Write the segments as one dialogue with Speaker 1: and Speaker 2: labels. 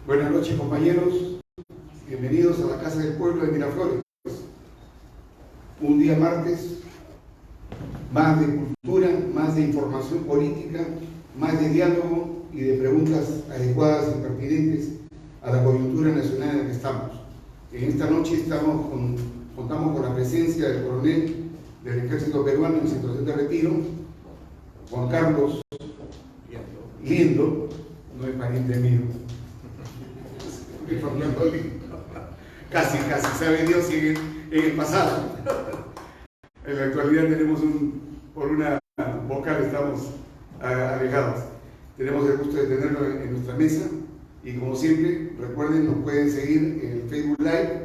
Speaker 1: Buenas noches, compañeros. Bienvenidos a la Casa del Pueblo de Miraflores. Un día martes, más de cultura, más de información política, más de diálogo y de preguntas adecuadas y pertinentes a la coyuntura nacional en la que estamos. En esta noche contamos con la presencia del coronel del Ejército Peruano en situación de retiro, Juan Carlos Liendo, no es pariente mío, Fernando Lindo. Casi, sabe Dios si en el pasado. En la actualidad tenemos por una vocal estamos alejados. Tenemos el gusto de tenerlo en nuestra mesa y como siempre, recuerden, nos pueden seguir en el Facebook Live,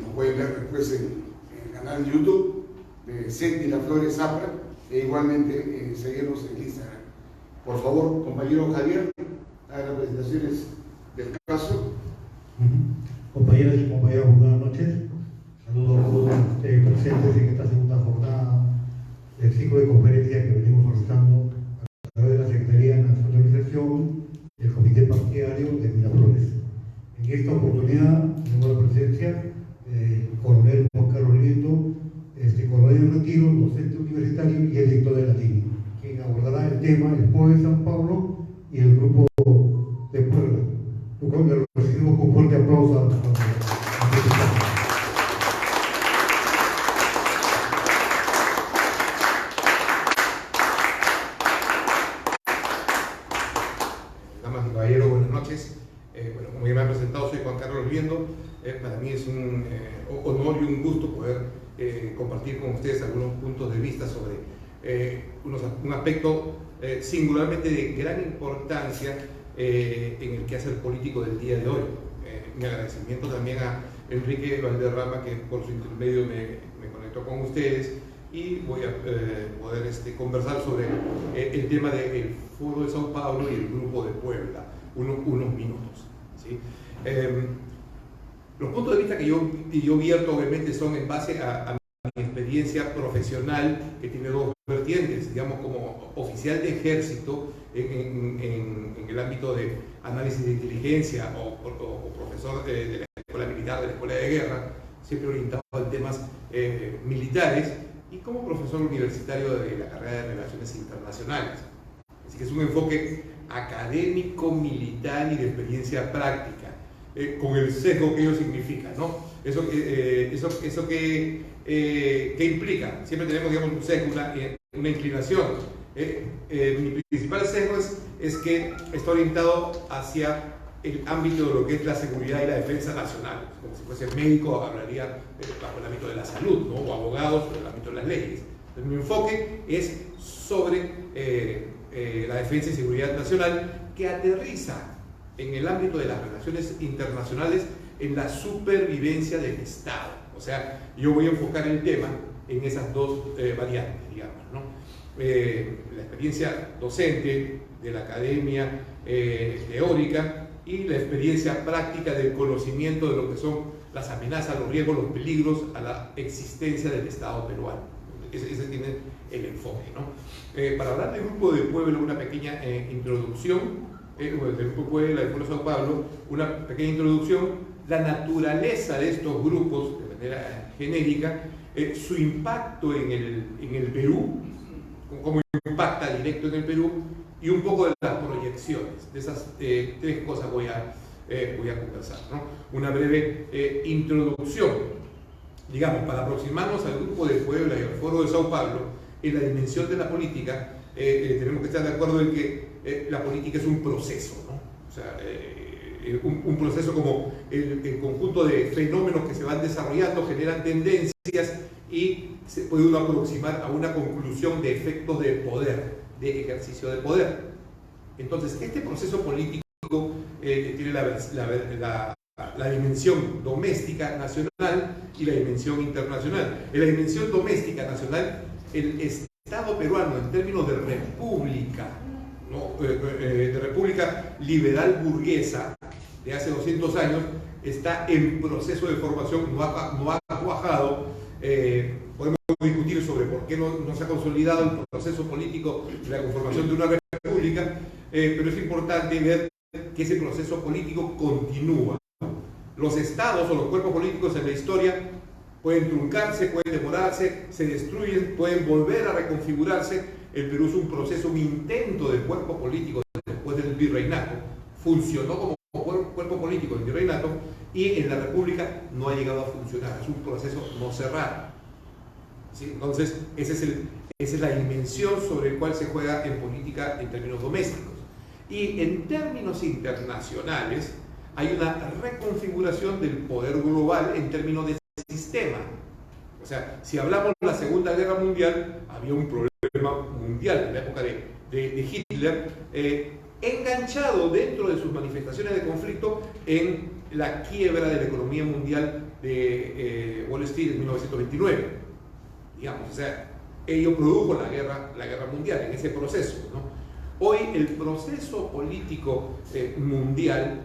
Speaker 1: nos pueden ver después en el canal de YouTube de CET Miraflores Zapra e igualmente seguirnos en Instagram. Por favor, compañero Javier, haga las presentaciones del caso.
Speaker 2: Compañeras y compañeros, buenas noches. Saludos a todos ustedes presentes en esta segunda jornada del ciclo de conferencias que venimos organizando a través de la Secretaría Nacional de Organización y el Comité Partidario de Miraflores. En esta oportunidad tenemos la presencia del coronel Juan Carlos Liendo, coronel en retiro, docente universitario y elector de la línea, quien abordará el tema El Pueblo de San Pablo y el Grupo de Puebla. Lo recibimos con fuerte aplauso a la
Speaker 3: Damas y caballeros, buenas noches. Bueno, como ya me han presentado, soy Juan Carlos Liendo. Para mí es un honor y un gusto poder compartir con ustedes algunos puntos de vista sobre un aspecto singularmente de gran importancia en el quehacer político del día de hoy. Mi agradecimiento también a Enrique Valderrama, que por su intermedio me conectó con ustedes, y voy a poder conversar sobre el tema del Foro de Sao Paulo y el Grupo de Puebla, unos minutos, ¿sí? Los puntos de vista que yo vierto obviamente son en base a mi experiencia profesional, que tiene dos vertientes, digamos, como oficial de ejército en el ámbito de análisis de inteligencia o profesor de la escuela militar, de la escuela de guerra, siempre orientado a temas militares, y como profesor universitario de la carrera de Relaciones Internacionales. Así que es un enfoque académico, militar y de experiencia práctica, con el sesgo que ello significa, ¿no? Eso que implica, siempre tenemos, digamos, un sesgo, una inclinación. Mi principal sesgo es que está orientado hacia el ámbito de lo que es la seguridad y la defensa nacional. Como si fuese médico, hablaría bajo el ámbito de la salud, ¿no? O abogados, en el ámbito de las leyes. Entonces, mi enfoque es sobre la defensa y seguridad nacional, que aterriza en el ámbito de las relaciones internacionales en la supervivencia del Estado. O sea, yo voy a enfocar el tema en esas dos variantes, digamos, ¿no? La experiencia docente de la academia teórica y la experiencia práctica del conocimiento de lo que son las amenazas, los riesgos, los peligros a la existencia del Estado peruano. Ese tiene el enfoque, ¿no? Para hablar del Grupo de Puebla, una pequeña introducción. Del Grupo Puebla, del Foro de Sao Paulo, una pequeña introducción, la naturaleza de estos grupos de manera genérica, su impacto en el Perú, cómo impacta directo en el Perú, y un poco de las proyecciones. De esas tres cosas voy a conversar, ¿no? Una breve introducción, digamos, para aproximarnos al Grupo de Puebla y al Foro de Sao Paulo, en la dimensión de la política. Tenemos que estar de acuerdo en que la política es un proceso, ¿no? O sea, un proceso como el conjunto de fenómenos que se van desarrollando, generan tendencias y se puede uno aproximar a una conclusión de efectos de poder, de ejercicio de poder. Entonces, este proceso político tiene la dimensión doméstica nacional y la dimensión internacional. En la dimensión doméstica nacional, el Estado peruano, en términos de república, ¿no? De república liberal burguesa de hace 200 años, está en proceso de formación, no ha cuajado. Podemos discutir sobre por qué no se ha consolidado el proceso político de la conformación de una república, pero es importante ver que ese proceso político continúa. Los estados o los cuerpos políticos en la historia pueden truncarse, pueden demorarse, se destruyen, pueden volver a reconfigurarse. El Perú es un proceso, un intento de cuerpo político después del virreinato. Funcionó como cuerpo político del virreinato y en la República no ha llegado a funcionar. Es un proceso no cerrado. ¿Sí? Entonces, esa es la dimensión sobre la cual se juega en política en términos domésticos. Y en términos internacionales, hay una reconfiguración del poder global en términos de sistema. O sea, si hablamos de la Segunda Guerra Mundial, había un problema mundial en la época de Hitler, enganchado dentro de sus manifestaciones de conflicto en la quiebra de la economía mundial de Wall Street en 1929. Digamos, o sea, ello produjo la guerra mundial en ese proceso, ¿no? Hoy el proceso político mundial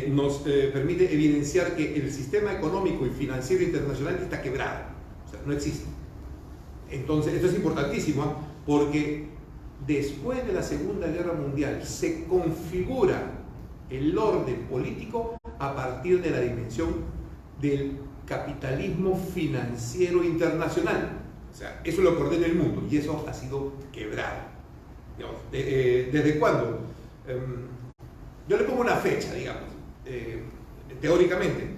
Speaker 3: nos permite evidenciar que el sistema económico y financiero internacional está quebrado, o sea, no existe. Entonces, esto es importantísimo porque después de la Segunda Guerra Mundial se configura el orden político a partir de la dimensión del capitalismo financiero internacional. O sea, eso es lo que ordena el mundo y eso ha sido quebrado. Digamos, ¿desde cuándo? Yo le pongo una fecha, digamos, teóricamente.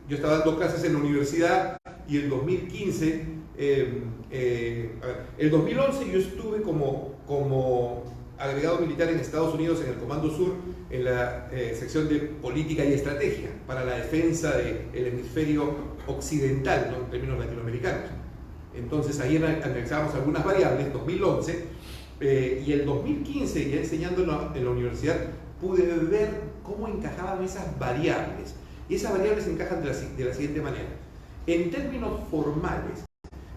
Speaker 3: Yo estaba dando clases en la universidad y el 2015, el 2011 yo estuve como agregado militar en Estados Unidos en el Comando Sur, en la sección de política y estrategia para la defensa del hemisferio occidental, ¿no? En términos latinoamericanos. Entonces ahí analizábamos algunas variables, 2011, y el 2015, ya enseñando en la universidad, pude ver cómo encajaban esas variables. Y esas variables encajan de la siguiente manera. En términos formales,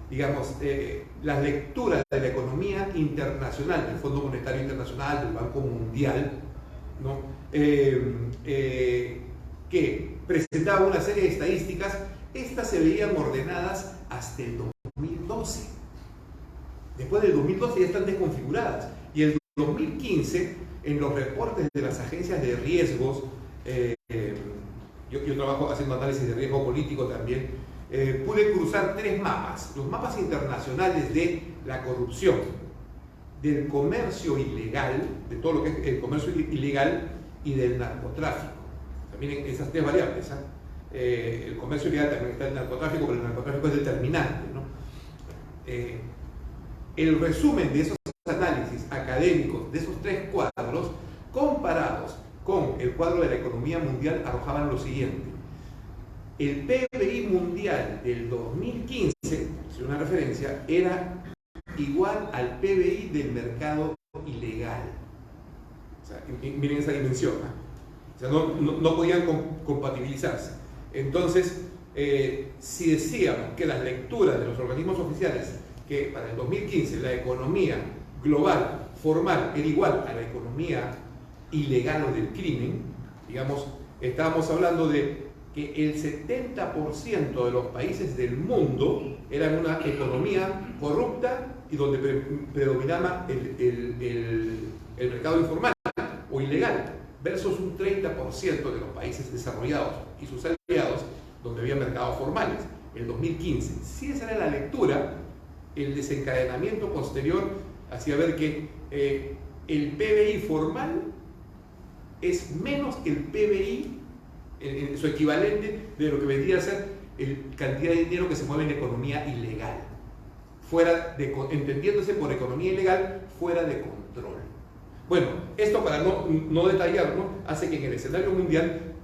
Speaker 3: digamos, las lecturas de la economía internacional, del Fondo Monetario Internacional, del Banco Mundial, ¿no? Que presentaba una serie de estadísticas, estas se veían ordenadas hasta el 2012. Después del 2012 ya están desconfiguradas. Y el 2015, en los reportes de las agencias de riesgos, yo trabajo haciendo análisis de riesgo político también, pude cruzar tres mapas. Los mapas internacionales de la corrupción, del comercio ilegal, de todo lo que es el comercio ilegal y del narcotráfico. También esas tres variables, ¿eh? El comercio ilegal también está el narcotráfico, pero el narcotráfico es determinante, ¿no? El resumen de esos análisis académicos de esos tres cuadros, comparados con el cuadro de la economía mundial, arrojaban lo siguiente. El PBI mundial del 2015, si una referencia, era igual al PBI del mercado ilegal. O sea, miren esa dimensión, ¿eh? O sea, no podían compatibilizarse. Entonces, si decíamos que las lecturas de los organismos oficiales, que para el 2015 la economía global, formal, era igual a la economía ilegal o del crimen, digamos, estábamos hablando de que el 70% de los países del mundo eran una economía corrupta y donde predominaba el mercado informal o ilegal, versus un 30% de los países desarrollados y sus aliados donde había mercados formales. El 2015, si esa era la lectura, el desencadenamiento posterior hacía ver que el PBI formal es menos que el PBI, su equivalente de lo que vendría a ser la cantidad de dinero que se mueve en economía ilegal, entendiéndose por economía ilegal, fuera de control. Bueno, esto para no detallarlo, hace que en el escenario mundial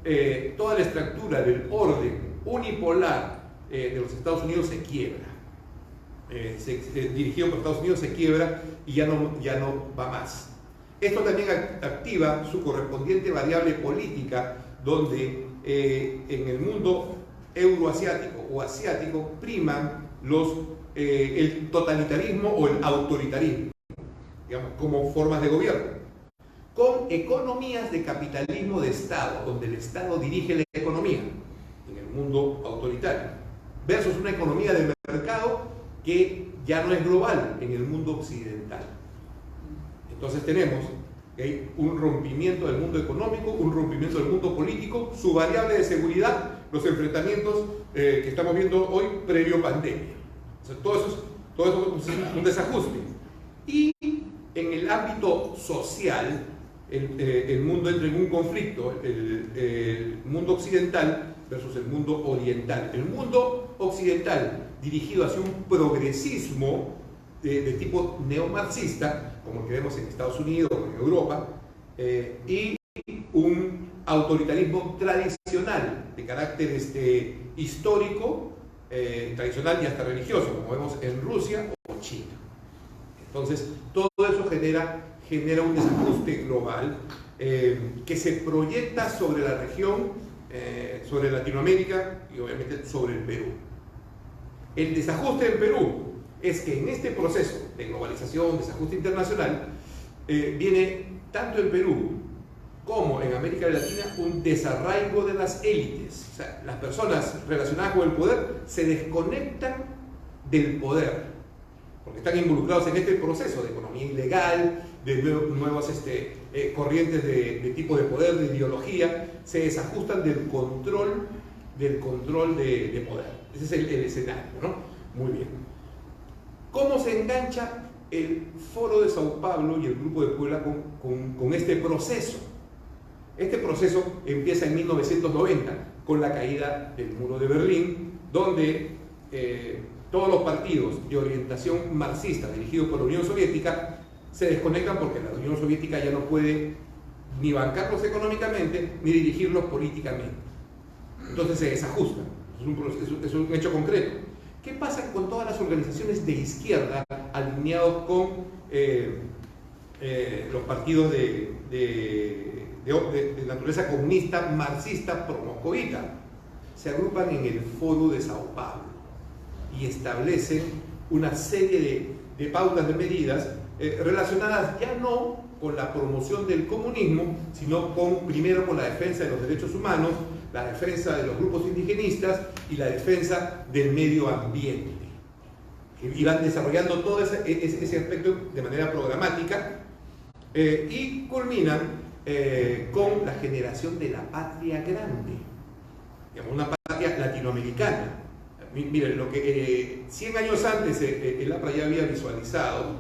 Speaker 3: toda la estructura del orden unipolar de los Estados Unidos se quiebra. Dirigido por Estados Unidos se quiebra y ya no va más. Esto también activa su correspondiente variable política, donde en el mundo euroasiático o asiático priman el totalitarismo o el autoritarismo, digamos, como formas de gobierno, con economías de capitalismo de Estado, donde el Estado dirige la economía en el mundo autoritario, versus una economía de mercado que ya no es global en el mundo occidental. Entonces tenemos Hay un rompimiento del mundo económico, un rompimiento del mundo político, su variable de seguridad, los enfrentamientos que estamos viendo hoy previo pandemia. O sea, todo eso es un desajuste. Y en el ámbito social, el mundo entra en un conflicto, el mundo occidental versus el mundo oriental. El mundo occidental dirigido hacia un progresismo de tipo neomarxista, como el que vemos en Estados Unidos o en Europa, y un autoritarismo tradicional de carácter histórico, tradicional y hasta religioso, como vemos en Rusia o China. Entonces, todo eso genera un desajuste global que se proyecta sobre la región, sobre Latinoamérica y obviamente sobre el Perú. El desajuste en Perú es que en este proceso de globalización, desajuste internacional, viene tanto en Perú como en América Latina un desarraigo de las élites. O sea, las personas relacionadas con el poder se desconectan del poder, porque están involucrados en este proceso de economía ilegal, de nuevas corrientes de tipo de poder, de ideología, se desajustan del control de poder. Ese es el escenario, ¿no? Muy bien. ¿Cómo se engancha el Foro de Sao Paulo y el Grupo de Puebla con este proceso? Este proceso empieza en 1990 con la caída del muro de Berlín, donde todos los partidos de orientación marxista dirigidos por la Unión Soviética se desconectan porque la Unión Soviética ya no puede ni bancarlos económicamente ni dirigirlos políticamente. Entonces se desajustan. Es un hecho concreto. ¿Qué pasa con todas las organizaciones de izquierda alineados con los partidos de naturaleza comunista, marxista, pro-moscovita? Se agrupan en el Foro de Sao Paulo y establecen una serie de pautas, de medidas relacionadas ya no con la promoción del comunismo, sino primero con la defensa de los derechos humanos, la defensa de los grupos indigenistas y la defensa del medio ambiente. Y van desarrollando todo ese aspecto de manera programática y culminan con la generación de la patria grande, digamos, una patria latinoamericana. Miren, lo que 100 años antes el APRA ya había visualizado,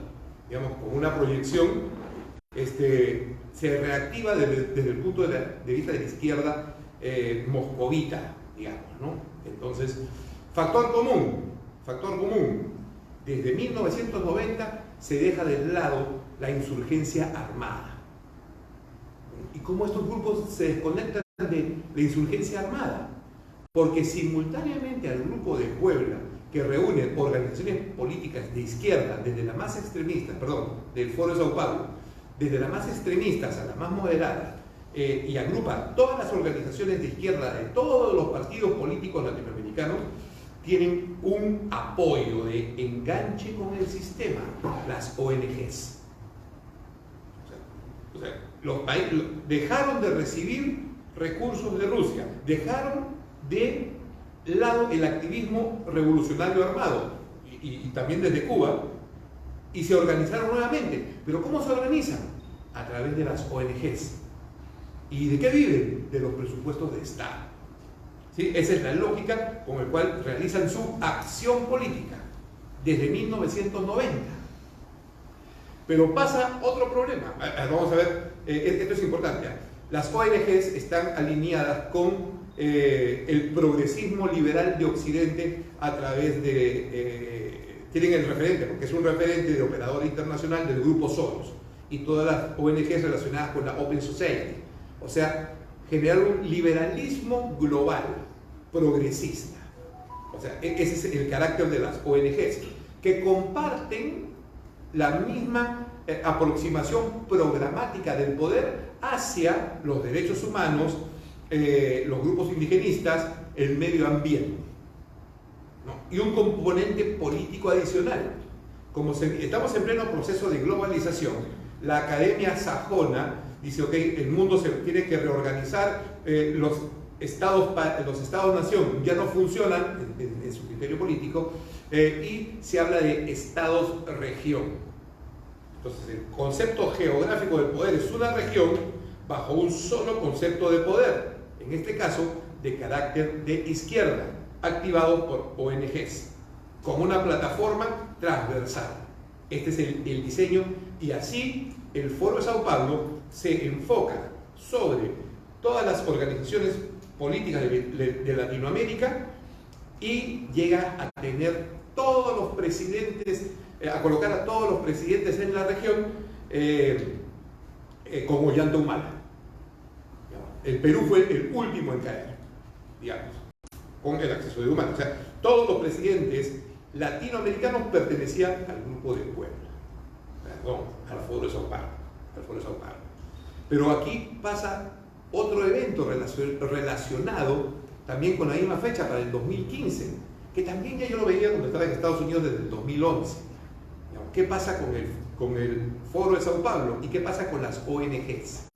Speaker 3: digamos, con una proyección, se reactiva desde el punto de vista de la izquierda moscovita, digamos, ¿no? Entonces, factor común, desde 1990 se deja de lado la insurgencia armada. ¿Y cómo estos grupos se desconectan de la insurgencia armada? Porque simultáneamente al Grupo de Puebla, que reúne organizaciones políticas de izquierda, desde las más extremistas, del Foro de Sao Paulo, desde las más extremistas a las más moderadas, y agrupa todas las organizaciones de izquierda de todos los partidos políticos latinoamericanos, tienen un apoyo de enganche con el sistema, las ONGs. O sea, los países dejaron de recibir recursos de Rusia, dejaron de lado el activismo revolucionario armado y también desde Cuba, y se organizaron nuevamente. ¿Pero cómo se organizan? A través de las ONGs. ¿Y de qué viven? De los presupuestos de Estado. ¿Sí? Esa es la lógica con la cual realizan su acción política desde 1990. Pero pasa otro problema. Vamos a ver, esto es importante. Las ONGs están alineadas con el progresismo liberal de Occidente a través tienen el referente, porque es un referente de operador internacional del Grupo Soros y todas las ONGs relacionadas con la Open Society. O sea, generar un liberalismo global, progresista. O sea, ese es el carácter de las ONGs, que comparten la misma aproximación programática del poder hacia los derechos humanos, los grupos indigenistas, el medio ambiente, ¿no? Y un componente político adicional. Como estamos en pleno proceso de globalización, la academia sajona dice, ok, el mundo se tiene que reorganizar, los estados-nación ya no funcionan en su criterio político, y se habla de estados-región. Entonces, el concepto geográfico del poder es una región bajo un solo concepto de poder, en este caso de carácter de izquierda, activado por ONGs, con una plataforma transversal. Este es el diseño, y así el Foro de Sao Paulo se enfoca sobre todas las organizaciones políticas de Latinoamérica y llega a tener todos los presidentes, a colocar a todos los presidentes en la región con Ollanta Humala. El Perú fue el último en caer, digamos, con el acceso de Humala. O sea, todos los presidentes latinoamericanos pertenecían al grupo de Puebla, perdón, al Foro de Sao Paulo, Pero aquí pasa otro evento relacionado también con la misma fecha, para el 2015, que también ya yo lo veía cuando estaba en Estados Unidos desde el 2011. ¿Qué pasa con el Foro de Sao Paulo y qué pasa con las ONGs?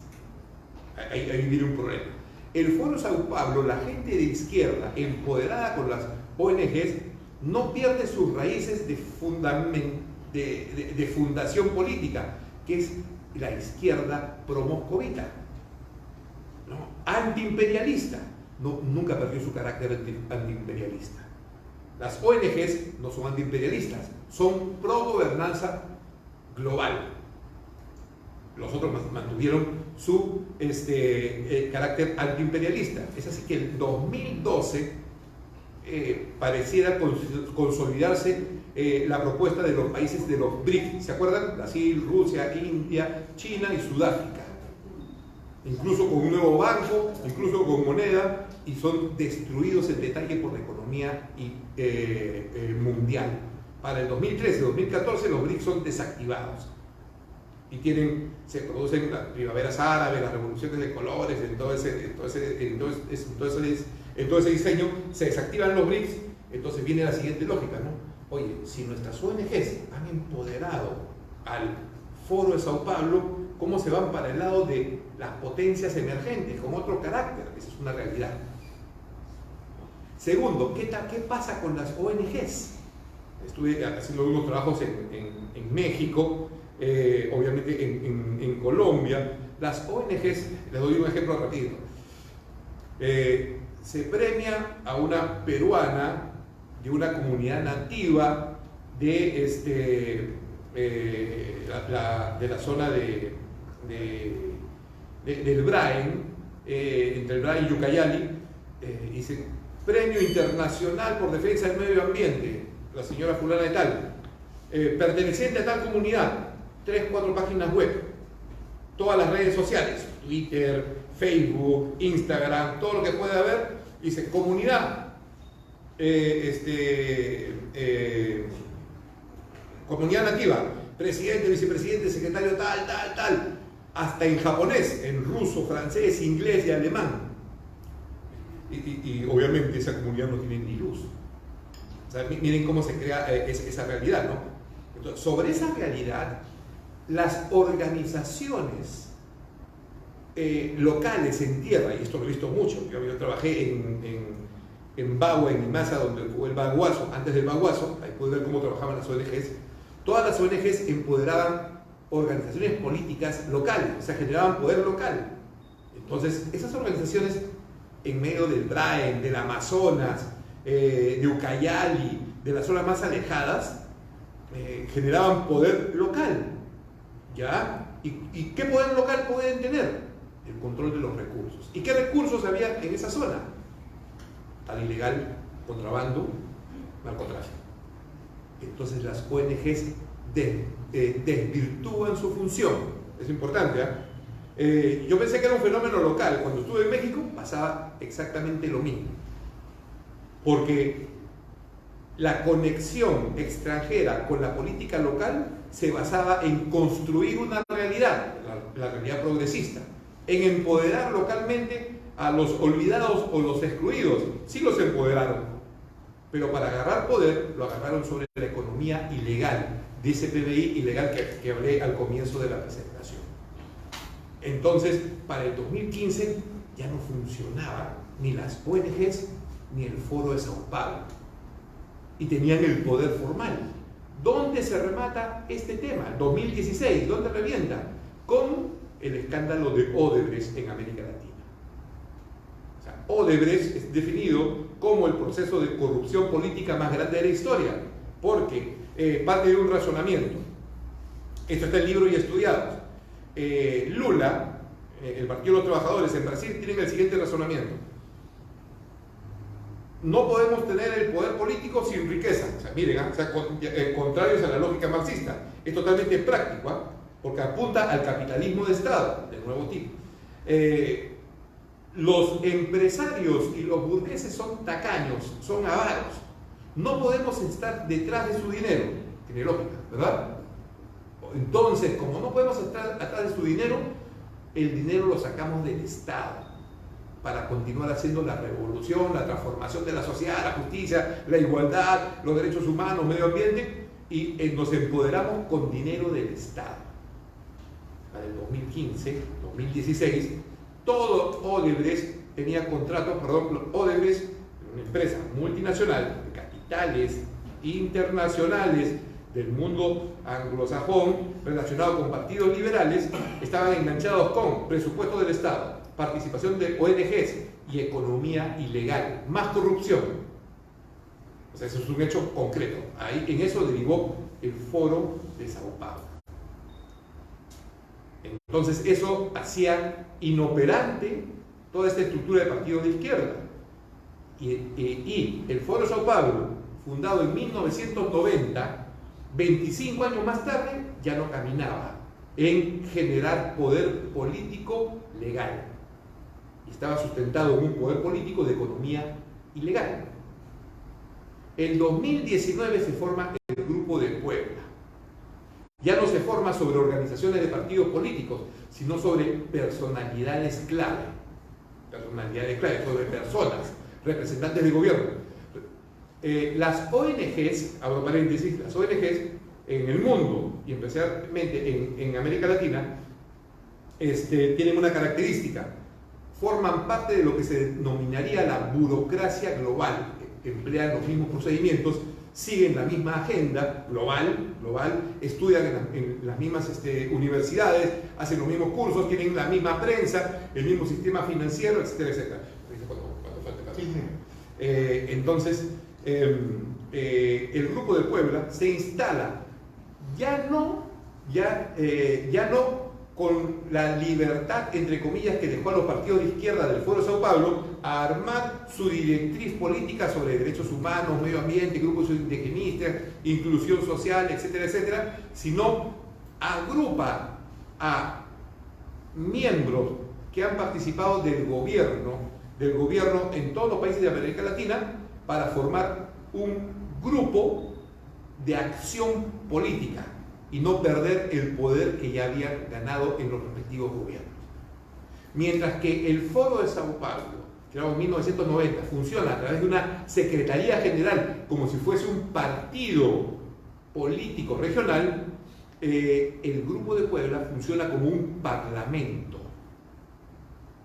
Speaker 3: Ahí viene un problema. El Foro de Sao Paulo, la gente de izquierda empoderada con las ONGs, no pierde sus raíces de fundación política, que es la izquierda promoscovita, ¿no? Antiimperialista. No, nunca perdió su carácter antiimperialista. Las ONGs no son antiimperialistas, son pro gobernanza global. Los otros mantuvieron su carácter antiimperialista. Es así que el 2012 pareciera consolidarse la propuesta de los países de los BRICS. ¿Se acuerdan? Brasil, Rusia, India, China y Sudáfrica. Incluso con un nuevo banco, incluso con moneda, y son destruidos en detalle por la economía mundial. Para el 2013-2014 los BRICS son desactivados y se producen las primaveras árabes, las revoluciones de colores, en todo ese diseño se desactivan los BRICS. Entonces viene la siguiente lógica, ¿no? Oye, si nuestras ONGs han empoderado al Foro de Sao Paulo, ¿cómo se van para el lado de las potencias emergentes con otro carácter? Esa es una realidad. Segundo, ¿qué pasa con las ONGs? Estuve haciendo unos trabajos en México, obviamente en Colombia. Las ONGs, les doy un ejemplo rápido. Se premia a una peruana de una comunidad nativa de la zona del Brain, entre el Brain y Ucayali, dice: Premio Internacional por Defensa del Medio Ambiente, la señora fulana de tal, perteneciente a tal comunidad, 3-4 páginas web, todas las redes sociales, Twitter, Facebook, Instagram, todo lo que pueda haber, dice comunidad, comunidad nativa, presidente, vicepresidente, secretario tal, hasta en japonés, en ruso, francés, inglés y alemán. Y obviamente esa comunidad no tiene ni luz. O sea, miren cómo se crea esa realidad, ¿no? Entonces, sobre esa realidad, las organizaciones locales en tierra, y esto lo he visto mucho, yo trabajé en Bagua, en Imasa, donde fue el Baguazo, antes del Baguazo, ahí pueden ver cómo trabajaban las ONGs. Todas las ONGs empoderaban organizaciones políticas locales, o sea, generaban poder local. Entonces, esas organizaciones en medio del Brain, del Amazonas, de Ucayali, de las zonas más alejadas, generaban poder local, ¿ya? ¿Y qué poder local pueden tener? El control de los recursos. ¿Y qué recursos había en esa zona? Tal ilegal, contrabando, narcotráfico. Entonces las ONGs desvirtúan su función. Es importante, ¿eh? Yo pensé que era un fenómeno local. Cuando estuve en México pasaba exactamente lo mismo. Porque la conexión extranjera con la política local se basaba en construir una realidad, la realidad progresista, en empoderar localmente a los olvidados o los excluidos. Sí los empoderaron, pero para agarrar poder lo agarraron sobre la economía ilegal, de ese PBI ilegal que hablé al comienzo de la presentación. Entonces, para el 2015 ya no funcionaban ni las ONGs ni el Foro de Sao Paulo, y tenían el poder formal. ¿Dónde se remata este tema? 2016, ¿dónde revienta? Con el escándalo de Odebrecht en América Latina. O sea, Odebrecht es definido como el proceso de corrupción política más grande de la historia, porque parte de un razonamiento. Esto está en libros y estudiados. Lula, el Partido de los Trabajadores en Brasil, tienen el siguiente razonamiento: no podemos tener el poder político sin riqueza. O sea, miren, contrarios a la lógica marxista. Es totalmente práctico, porque apunta al capitalismo de Estado, de nuevo tipo. Los empresarios y los burgueses son tacaños, son avaros. No podemos estar detrás de su dinero. Tiene lógica, ¿verdad? Entonces, como no podemos estar atrás de su dinero, el dinero lo sacamos del Estado para continuar haciendo la revolución, la transformación de la sociedad, la justicia, la igualdad, los derechos humanos, medio ambiente, y nos empoderamos con dinero del Estado. Para el 2015, 2016, todo Odebrecht tenía contratos, Odebrecht, una empresa multinacional de capitales internacionales del mundo anglosajón relacionado con partidos liberales, estaban enganchados con presupuesto del Estado, participación de ONGs y economía ilegal, más corrupción. O sea, eso es un hecho concreto. Ahí, en eso derivó el Foro de Sao Paulo. Entonces eso hacía inoperante toda esta estructura de partidos de izquierda. Y el Foro de Sao Paulo, fundado en 1990, 25 años más tarde, ya no caminaba en generar poder político legal. Y estaba sustentado en un poder político de economía ilegal. En 2019 se forma el Grupo de Puebla. Ya no se forma sobre organizaciones de partidos políticos, sino sobre personalidades clave. Personalidades clave, sobre personas, representantes del gobierno. Las ONGs, abro paréntesis, las ONGs en el mundo y especialmente en América Latina tienen una característica: forman parte de lo que se denominaría la burocracia global, emplean los mismos procedimientos, siguen la misma agenda global, estudian en las mismas universidades, hacen los mismos cursos, tienen la misma prensa, el mismo sistema financiero, etcétera, etcétera. Entonces, el Grupo de Puebla se instala ya no con la libertad, entre comillas, que dejó a los partidos de izquierda del Foro de Sao Paulo a armar su directriz política sobre derechos humanos, medio ambiente, grupos indigenistas, inclusión social, etcétera, etcétera, sino agrupa a miembros que han participado del gobierno en todos los países de América Latina para formar un grupo de acción política y no perder el poder que ya habían ganado en los respectivos gobiernos. Mientras que el Foro de Sao Paulo, creado en 1990, funciona a través de una Secretaría General como si fuese un partido político regional, el Grupo de Puebla funciona como un parlamento.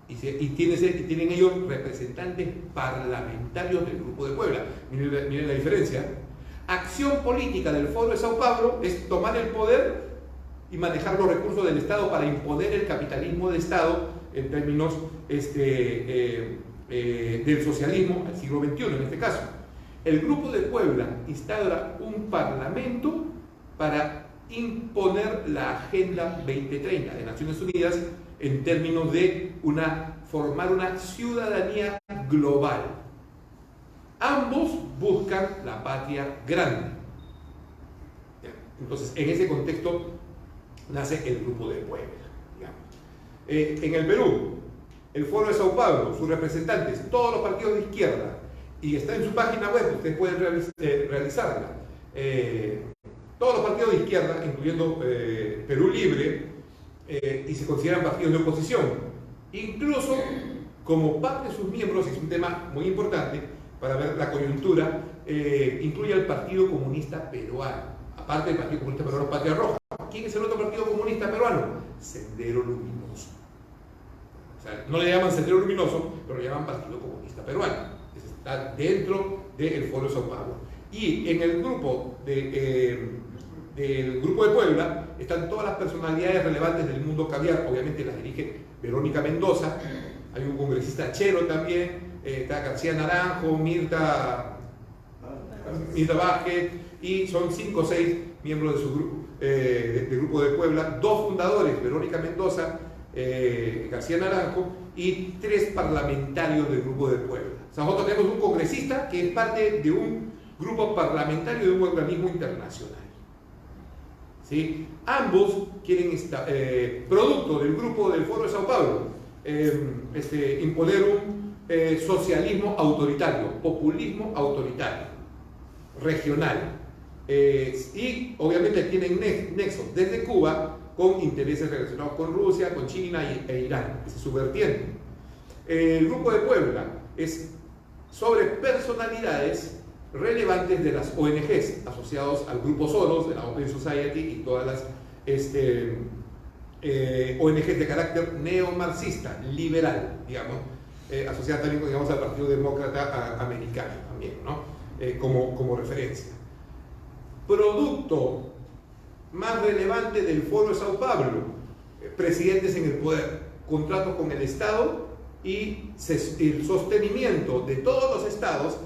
Speaker 3: Y tienen ellos representantes parlamentarios del Grupo de Puebla. Miren la diferencia. Acción política del Foro de Sao Paulo es tomar el poder y manejar los recursos del Estado para imponer el capitalismo de Estado en términos del socialismo al siglo XXI en este caso. El Grupo de Puebla instaura un parlamento para imponer la Agenda 2030 de Naciones Unidas en términos de formar una ciudadanía global. Ambos buscan la patria grande. Entonces, en ese contexto nace el Grupo de Puebla. En el Perú, el Foro de Sao Paulo, sus representantes, todos los partidos de izquierda, y está en su página web, ustedes pueden realizarla. Todos los partidos de izquierda, incluyendo Perú Libre, y se consideran partidos de oposición. Incluso, como parte de sus miembros, y es un tema muy importante para ver la coyuntura, incluye al Partido Comunista Peruano. Aparte del Partido Comunista Peruano, Patria Roja. ¿Quién es el otro Partido Comunista Peruano? Sendero Luminoso. O sea, no le llaman Sendero Luminoso, pero le llaman Partido Comunista Peruano. Está dentro del Foro de Sao Paulo. Y en el grupo del Grupo de Puebla están todas las personalidades relevantes del mundo caviar. Obviamente las dirige Verónica Mendoza, hay un congresista chero también, está García Naranjo, Mirta Vázquez, y son 5 o 6 miembros de su grupo, del Grupo de Puebla, 2 fundadores, Verónica Mendoza, García Naranjo, y 3 parlamentarios del Grupo de Puebla. O sea, nosotros tenemos un congresista que es parte de un grupo parlamentario de un organismo internacional. ¿Sí? Ambos quieren, producto del grupo del Foro de Sao Paulo, imponer un socialismo autoritario, populismo autoritario, regional. Y obviamente tienen nexos desde Cuba con intereses relacionados con Rusia, con China e Irán. Esa es su vertiente. El Grupo de Puebla es sobre personalidades relevantes de las ONGs asociados al Grupo Soros, de la Open Society y todas las ONGs de carácter neomarxista, liberal, digamos, asociadas también, digamos, al Partido Demócrata Americano también, ¿no? Como referencia. Producto más relevante del Foro de Sao Paulo, presidentes en el poder, contratos con el Estado y el sostenimiento de todos los estados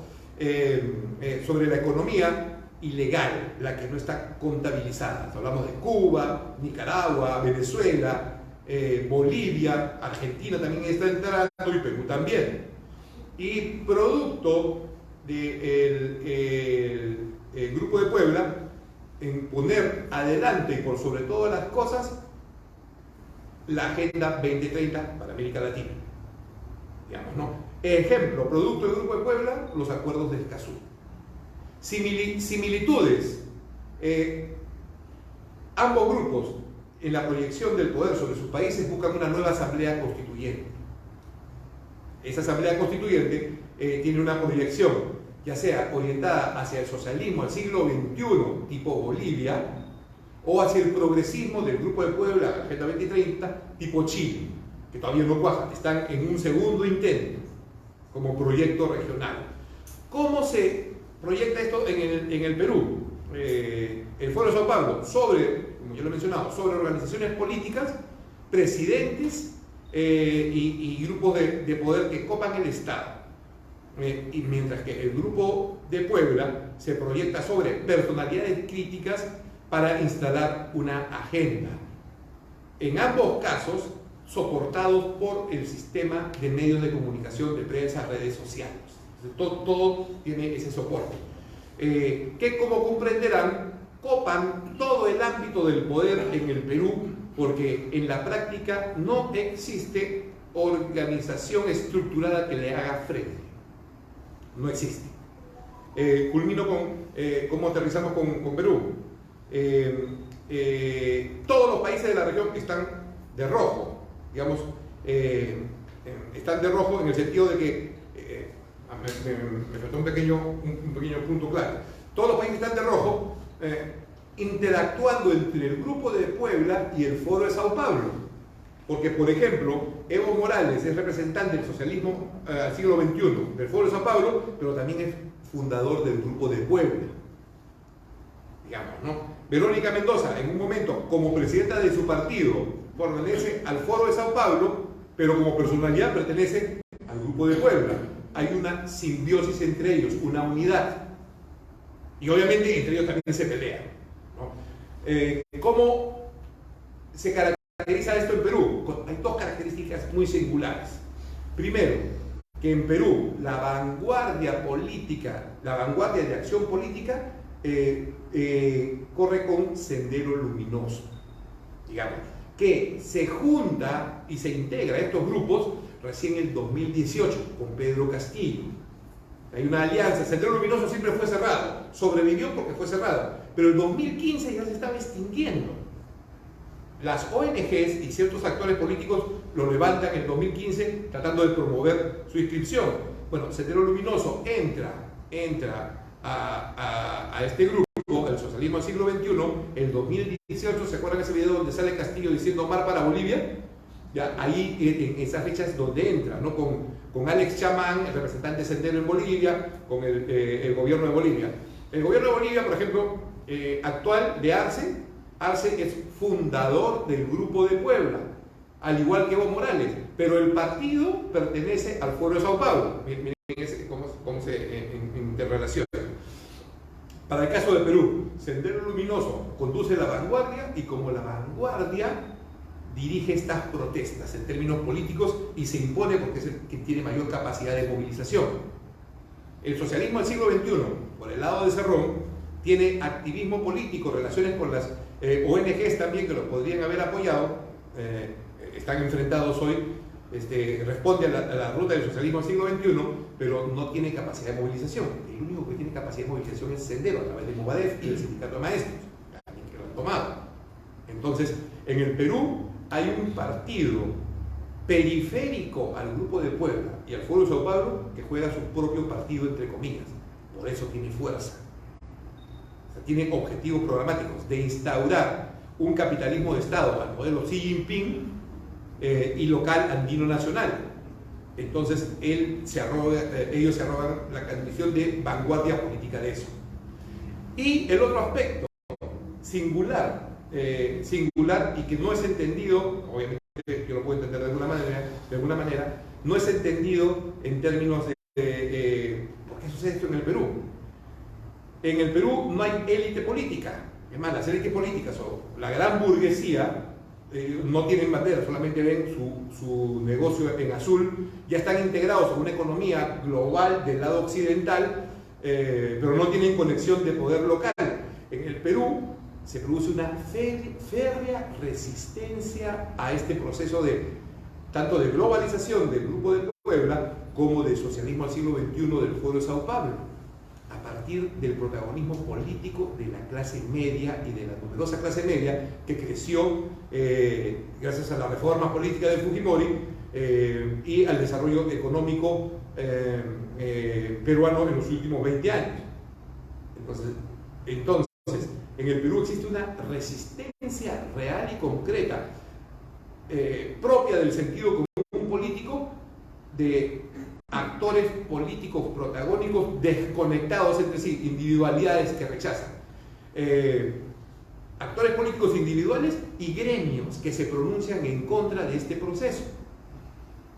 Speaker 3: sobre la economía ilegal, la que no está contabilizada. Hablamos de Cuba, Nicaragua, Venezuela, Bolivia, Argentina también está entrando y Perú también. Y producto del Grupo de Puebla en poner adelante y por sobre todas las cosas la Agenda 2030 para América Latina. Digamos, ¿no? Ejemplo, producto del Grupo de Puebla, los acuerdos del Escazú. Similitudes. Ambos grupos, en la proyección del poder sobre sus países, buscan una nueva asamblea constituyente. Esa asamblea constituyente tiene una proyección, ya sea orientada hacia el socialismo del siglo XXI, tipo Bolivia, o hacia el progresismo del Grupo de Puebla, Agenda 2030, tipo Chile, que todavía no cuajan, están en un segundo intento como proyecto regional. ¿Cómo se proyecta esto en el Perú? El Foro de Sao Paulo, como ya lo he mencionado, sobre organizaciones políticas, presidentes y grupos de poder que copan el Estado. Y mientras que el Grupo de Puebla se proyecta sobre personalidades críticas para instalar una agenda. En ambos casos, soportados por el sistema de medios de comunicación, de prensa, redes sociales. Todo tiene ese soporte. Que, como comprenderán, copan todo el ámbito del poder en el Perú, porque en la práctica no existe organización estructurada que le haga frente. No existe. Culmino con cómo aterrizamos con Perú. Todos los países de la región están de rojo. Digamos, están de rojo en el sentido de que me faltó un pequeño punto claro. Todos los países están de rojo interactuando entre el Grupo de Puebla y el Foro de Sao Paulo, porque, por ejemplo, Evo Morales es representante del socialismo al siglo XXI del Foro de Sao Paulo, pero también es fundador del Grupo de Puebla, digamos, ¿no? Verónica Mendoza, en un momento, como presidenta de su partido, pertenece al Foro de Sao Paulo, pero como personalidad pertenece al Grupo de Puebla. Hay una simbiosis entre ellos, una unidad. Y obviamente entre ellos también se pelean, ¿no? ¿Cómo se caracteriza esto en Perú? Hay 2 características muy singulares. Primero, que en Perú la vanguardia política, la vanguardia de acción política corre con Sendero Luminoso, digamos, que se junta y se integra a estos grupos recién en el 2018 con Pedro Castillo. Hay una alianza. Sendero Luminoso siempre fue cerrado, sobrevivió porque fue cerrado, pero el 2015 ya se estaba extinguiendo. Las ONGs y ciertos actores políticos lo levantan en el 2015 tratando de promover su inscripción. Bueno, Sendero Luminoso entra a este grupo, el socialismo del siglo XXI, en 2018. ¿Se acuerdan ese video donde sale Castillo diciendo mar para Bolivia? Ya, ahí en esas fechas donde entra, ¿no? Con Alex Chamán, el representante de Sendero en Bolivia, con el gobierno de Bolivia. El gobierno de Bolivia, por ejemplo, actual de Arce, Arce es fundador del Grupo de Puebla, al igual que Evo Morales, pero el partido pertenece al Foro de Sao Paulo. Miren cómo se interrelaciona. Para el caso de Perú, Sendero Luminoso conduce la vanguardia y como la vanguardia dirige estas protestas en términos políticos y se impone porque es el que tiene mayor capacidad de movilización. El socialismo del siglo XXI, por el lado de Cerrón, tiene activismo político, relaciones con las ONGs también que los podrían haber apoyado, están enfrentados hoy, responde a la ruta del socialismo del siglo XXI, pero no tiene capacidad de movilización. El único que tiene capacidad de movilización es Sendero, a través de Movadef y el Sindicato de Maestros, también que lo han tomado. Entonces, en el Perú hay un partido periférico al Grupo de Puebla y al Foro de Sao Paulo que juega su propio partido, entre comillas. Por eso tiene fuerza. O sea, tiene objetivos programáticos de instaurar un capitalismo de Estado al modelo Xi Jinping y local andino nacional. Entonces ellos se arrogan la condición de vanguardia política de eso. Y el otro aspecto singular y que no es entendido, obviamente yo lo puedo entender de alguna manera, no es entendido en términos de ¿por qué sucede esto en el Perú? En el Perú no hay élite política. Es más, las élites políticas o la gran burguesía no tienen bandera, solamente ven su negocio en azul, ya están integrados en una economía global del lado occidental, pero no tienen conexión de poder local. En el Perú se produce una férrea resistencia a este proceso tanto de globalización del Grupo de Puebla como de socialismo al siglo XXI del Foro de Sao Paulo, a partir del protagonismo político de la clase media y de la numerosa clase media que creció gracias a la reforma política de Fujimori y al desarrollo económico peruano en los últimos 20 años. Entonces, en el Perú existe una resistencia real y concreta propia del sentido común político de actores políticos protagónicos desconectados entre sí, individualidades que rechazan. Actores políticos individuales y gremios que se pronuncian en contra de este proceso,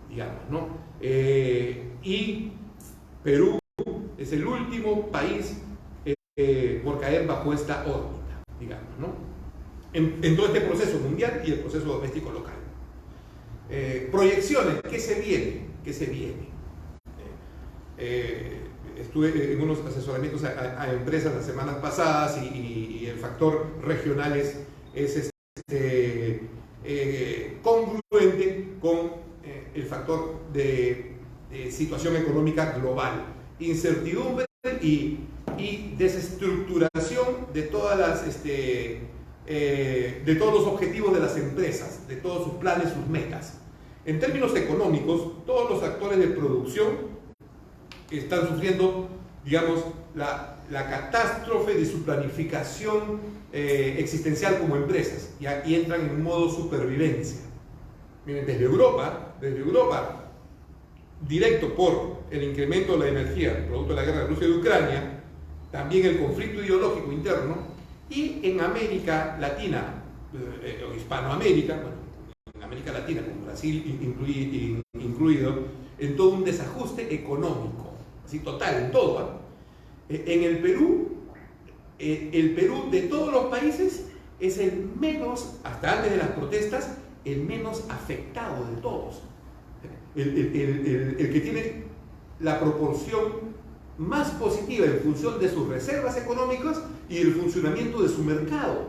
Speaker 3: digamos, ¿no? Y Perú es el último país por caer bajo esta órbita, digamos, ¿no? En todo este proceso mundial y el proceso doméstico local. Proyecciones, ¿qué se viene? ¿Qué se viene? Estuve en unos asesoramientos a empresas las semanas pasadas y el factor regional es congruente con el factor de situación económica global, incertidumbre y desestructuración de todas de todos los objetivos de las empresas, de todos sus planes, sus metas. En términos económicos, todos los actores de producción están sufriendo, digamos, la catástrofe de su planificación existencial como empresas y entran en modo supervivencia. Miren, desde Europa, directo por el incremento de la energía, producto de la guerra de Rusia y de Ucrania, también el conflicto ideológico interno, y en América Latina, o Hispanoamérica, bueno, en América Latina, con Brasil incluido, en todo un desajuste económico, así total, en todo. En el Perú de todos los países es el menos, hasta antes de las protestas, el menos afectado de todos. El que tiene la proporción más positiva en función de sus reservas económicas y el funcionamiento de su mercado.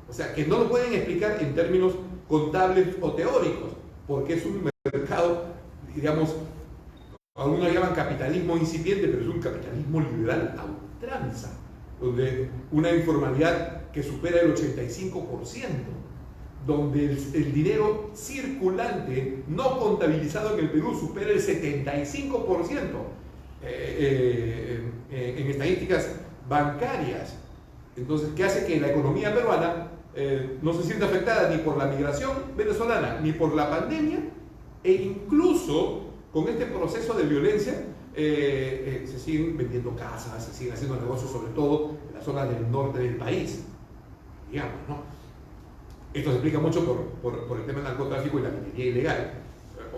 Speaker 3: O sea, que no lo pueden explicar en términos contables o teóricos, porque es un mercado, digamos, algunos llaman capitalismo incipiente, pero es un capitalismo liberal a ultranza, donde una informalidad que supera el 85%, donde el dinero circulante no contabilizado en el Perú supera el 75%. En estadísticas bancarias. Entonces, ¿qué hace que la economía peruana no se sienta afectada ni por la migración venezolana, ni por la pandemia, e incluso con este proceso de violencia se siguen vendiendo casas, se siguen haciendo negocios, sobre todo en las zonas del norte del país, digamos, ¿no? Esto se explica mucho por el tema del narcotráfico y la minería ilegal.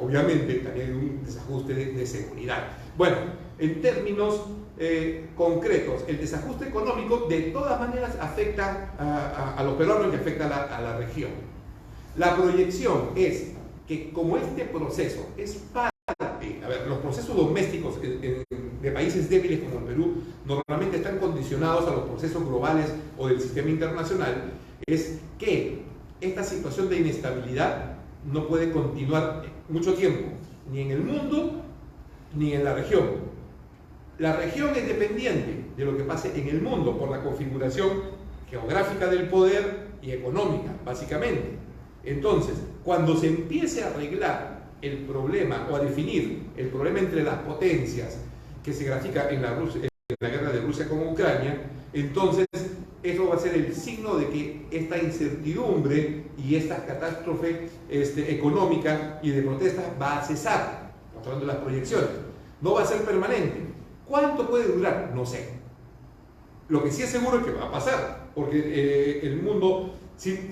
Speaker 3: Obviamente también hay un desajuste de seguridad. Bueno, en términos concretos, el desajuste económico de todas maneras afecta a los peruanos y afecta a la región. La proyección es que como este proceso es parte, a ver, los procesos domésticos de países débiles como el Perú normalmente están condicionados a los procesos globales o del sistema internacional, es que esta situación de inestabilidad no puede continuar mucho tiempo, ni en el mundo ni en la región. La región es dependiente de lo que pase en el mundo por la configuración geográfica del poder y económica, básicamente. Entonces, cuando se empiece a arreglar el problema o a definir el problema entre las potencias que se grafica en la guerra de Rusia con Ucrania, entonces eso va a ser el signo de que esta incertidumbre y esta catástrofe económica y de protestas va a cesar, mostrando las proyecciones. No va a ser permanente. ¿Cuánto puede durar? No sé. Lo que sí es seguro es que va a pasar, porque el mundo, si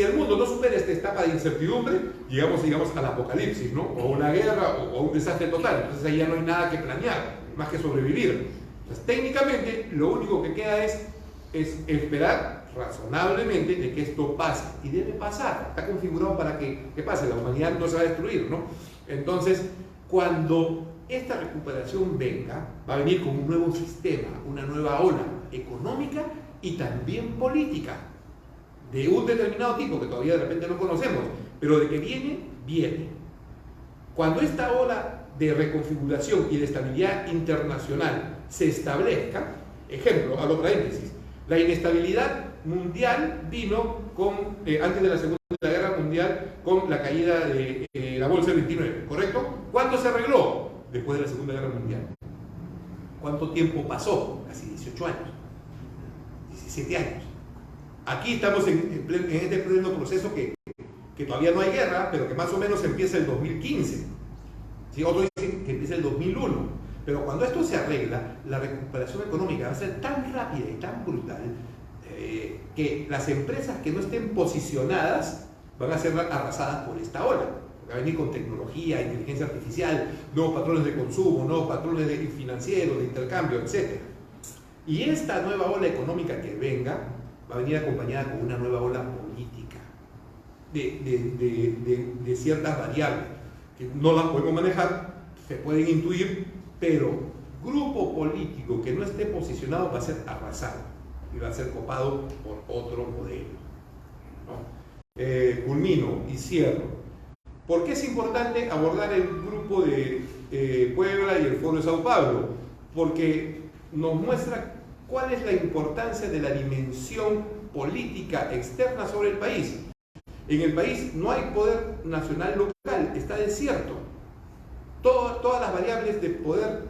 Speaker 3: el mundo no supera esta etapa de incertidumbre, llegamos al apocalipsis, ¿no? O una guerra o un desastre total. Entonces ahí ya no hay nada que planear, más que sobrevivir. Entonces técnicamente lo único que queda es esperar razonablemente de que esto pase. Y debe pasar, está configurado para que pase. La humanidad no se va a destruir, ¿no? Entonces, cuando esta recuperación venga, va a venir con un nuevo sistema, una nueva ola económica y también política, de un determinado tipo que todavía de repente no conocemos, pero de que viene. Cuando esta ola de reconfiguración y de estabilidad internacional se establezca, ejemplo, abro paréntesis, la inestabilidad mundial vino antes de la Segunda Guerra Mundial con la caída de la Bolsa del 29, ¿correcto? ¿Cuándo se arregló? Después de la Segunda Guerra Mundial. ¿Cuánto tiempo pasó? Casi 18 años, 17 años. Aquí estamos en este pleno proceso que todavía no hay guerra, pero que más o menos empieza el 2015. ¿Sí? Otros dicen que empieza el 2001. Pero cuando esto se arregla, la recuperación económica va a ser tan rápida y tan brutal que las empresas que no estén posicionadas van a ser arrasadas por esta ola. Va a venir con tecnología, inteligencia artificial, nuevos patrones de consumo, nuevos patrones financieros, de intercambio, etc. Y esta nueva ola económica que venga va a venir acompañada con una nueva ola política de ciertas variables que no las podemos manejar, se pueden intuir, pero grupo político que no esté posicionado va a ser arrasado y va a ser copado por otro modelo, ¿no? Culmino y cierro. ¿Por qué es importante abordar el grupo de Puebla y el Foro de Sao Paulo? Porque nos muestra cuál es la importancia de la dimensión política externa sobre el país. En el país no hay poder nacional local, está desierto. Todas las variables de poder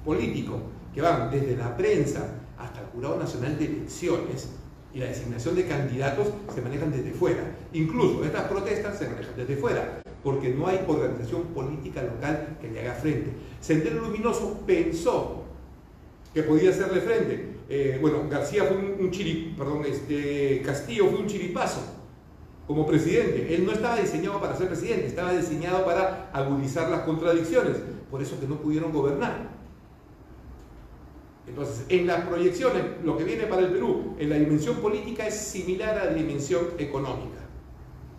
Speaker 3: político, que van desde la prensa hasta el Jurado Nacional de Elecciones y la designación de candidatos, se manejan desde fuera. Incluso estas protestas se manejan desde fuera, porque no hay organización política local que le haga frente. Sendero Luminoso pensó que podía hacerle frente. García fue Castillo fue un chiripazo como presidente. Él no estaba diseñado para ser presidente, estaba diseñado para agudizar las contradicciones, por eso que no pudieron gobernar. Entonces, en las proyecciones, lo que viene para el Perú, en la dimensión política es similar a la dimensión económica.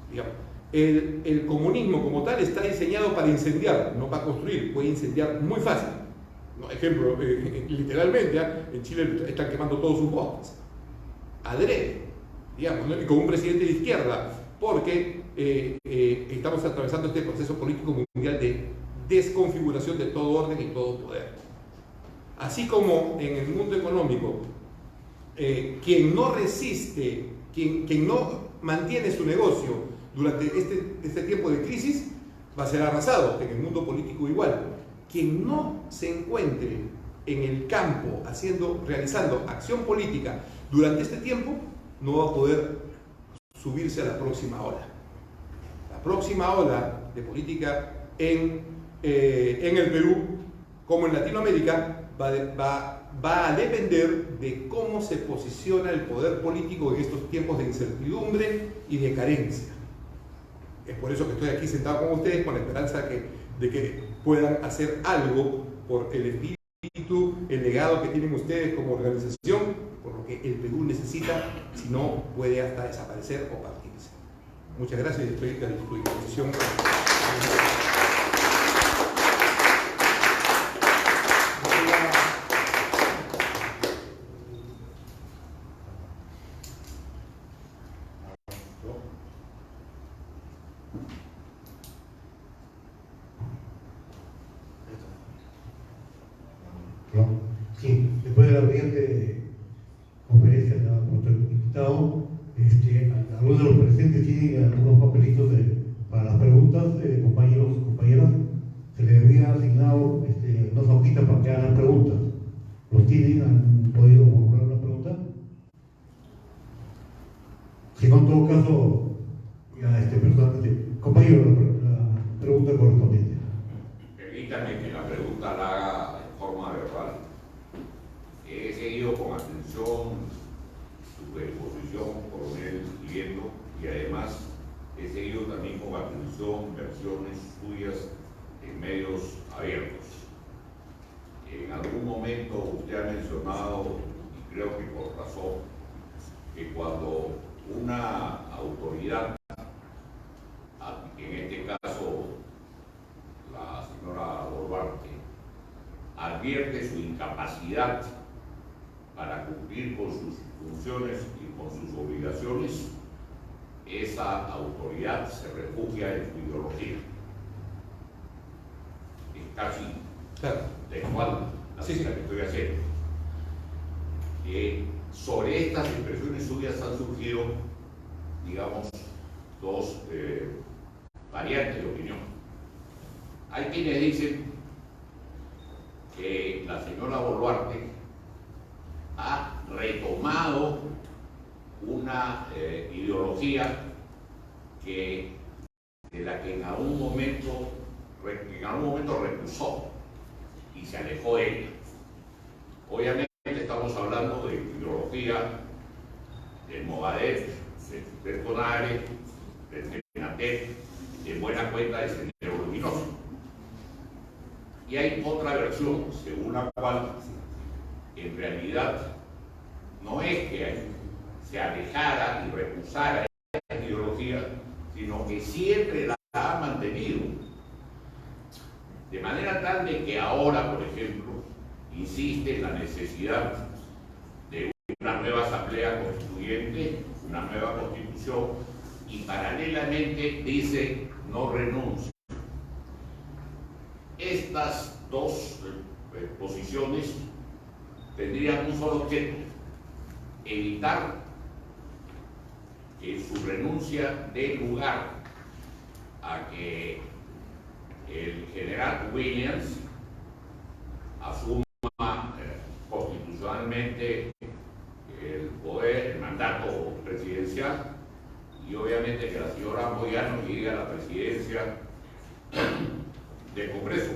Speaker 3: Digamos, el comunismo como tal está diseñado para incendiar, no para construir, puede incendiar muy fácil. No, ejemplo, literalmente, en Chile están quemando todos sus bosques. Adrede, digamos, ¿no? Y con un presidente de izquierda, porque estamos atravesando este proceso político mundial de desconfiguración de todo orden y todo poder. Así como en el mundo económico, quien no resiste, quien no mantiene su negocio durante este tiempo de crisis, va a ser arrasado. En el mundo político igual. Quien no se encuentre en el campo realizando acción política durante este tiempo, no va a poder subirse a la próxima ola. La próxima ola de política en el Perú como en Latinoamérica, va a depender de cómo se posiciona el poder político en estos tiempos de incertidumbre y de carencia. Es por eso que estoy aquí sentado con ustedes, con la esperanza de que puedan hacer algo por el espíritu, el legado que tienen ustedes como organización, por lo que el Perú necesita, si no puede hasta desaparecer o partirse. Muchas gracias y estoy a su disposición.
Speaker 2: Sí, después de la brillante conferencia dada por el invitado, algunos de los presentes tienen algunos papelitos para las preguntas, compañeros y compañeras. Se les había asignado unas hojitas para que hagan las preguntas. ¿Los tienen? ¿Han podido formular una pregunta? Si no, en todo caso, ya personalmente, compañero, la pregunta correspondiente.
Speaker 4: Permítame que la pregunta la haga en forma verbal. He seguido con atención su exposición, coronel Liendo, y además he seguido también con atención versiones suyas en medios abiertos. En algún momento usted ha mencionado, y creo que por razón, que cuando una autoridad, en este caso la señora Boluarte, advierte su incapacidad para cumplir con sus funciones y con sus obligaciones, esa autoridad se refugia en su ideología. Es casi textual la cita que estoy haciendo. Sobre estas expresiones suyas han surgido, digamos, dos variantes de opinión. Hay quienes dicen que la señora Boluarte ha retomado una ideología de la que en algún momento recusó y se alejó de ella. Obviamente estamos hablando de ideología del Movadef, del CONARE, del FENATEF, de buena cuenta de Sendero Luminoso. Y hay otra versión según la cual en realidad no es que se alejara y recusara esta ideología, sino que siempre la ha mantenido. De manera tal de que ahora, por ejemplo, insiste en la necesidad de una nueva asamblea constituyente, una nueva constitución, y paralelamente dice no renuncia. Estas dos posiciones tendrían un solo objeto: evitar que su renuncia dé lugar a que el general Williams asuma constitucionalmente el poder, el mandato presidencial, y obviamente que la señora Moyano llegue a la presidencia del Congreso,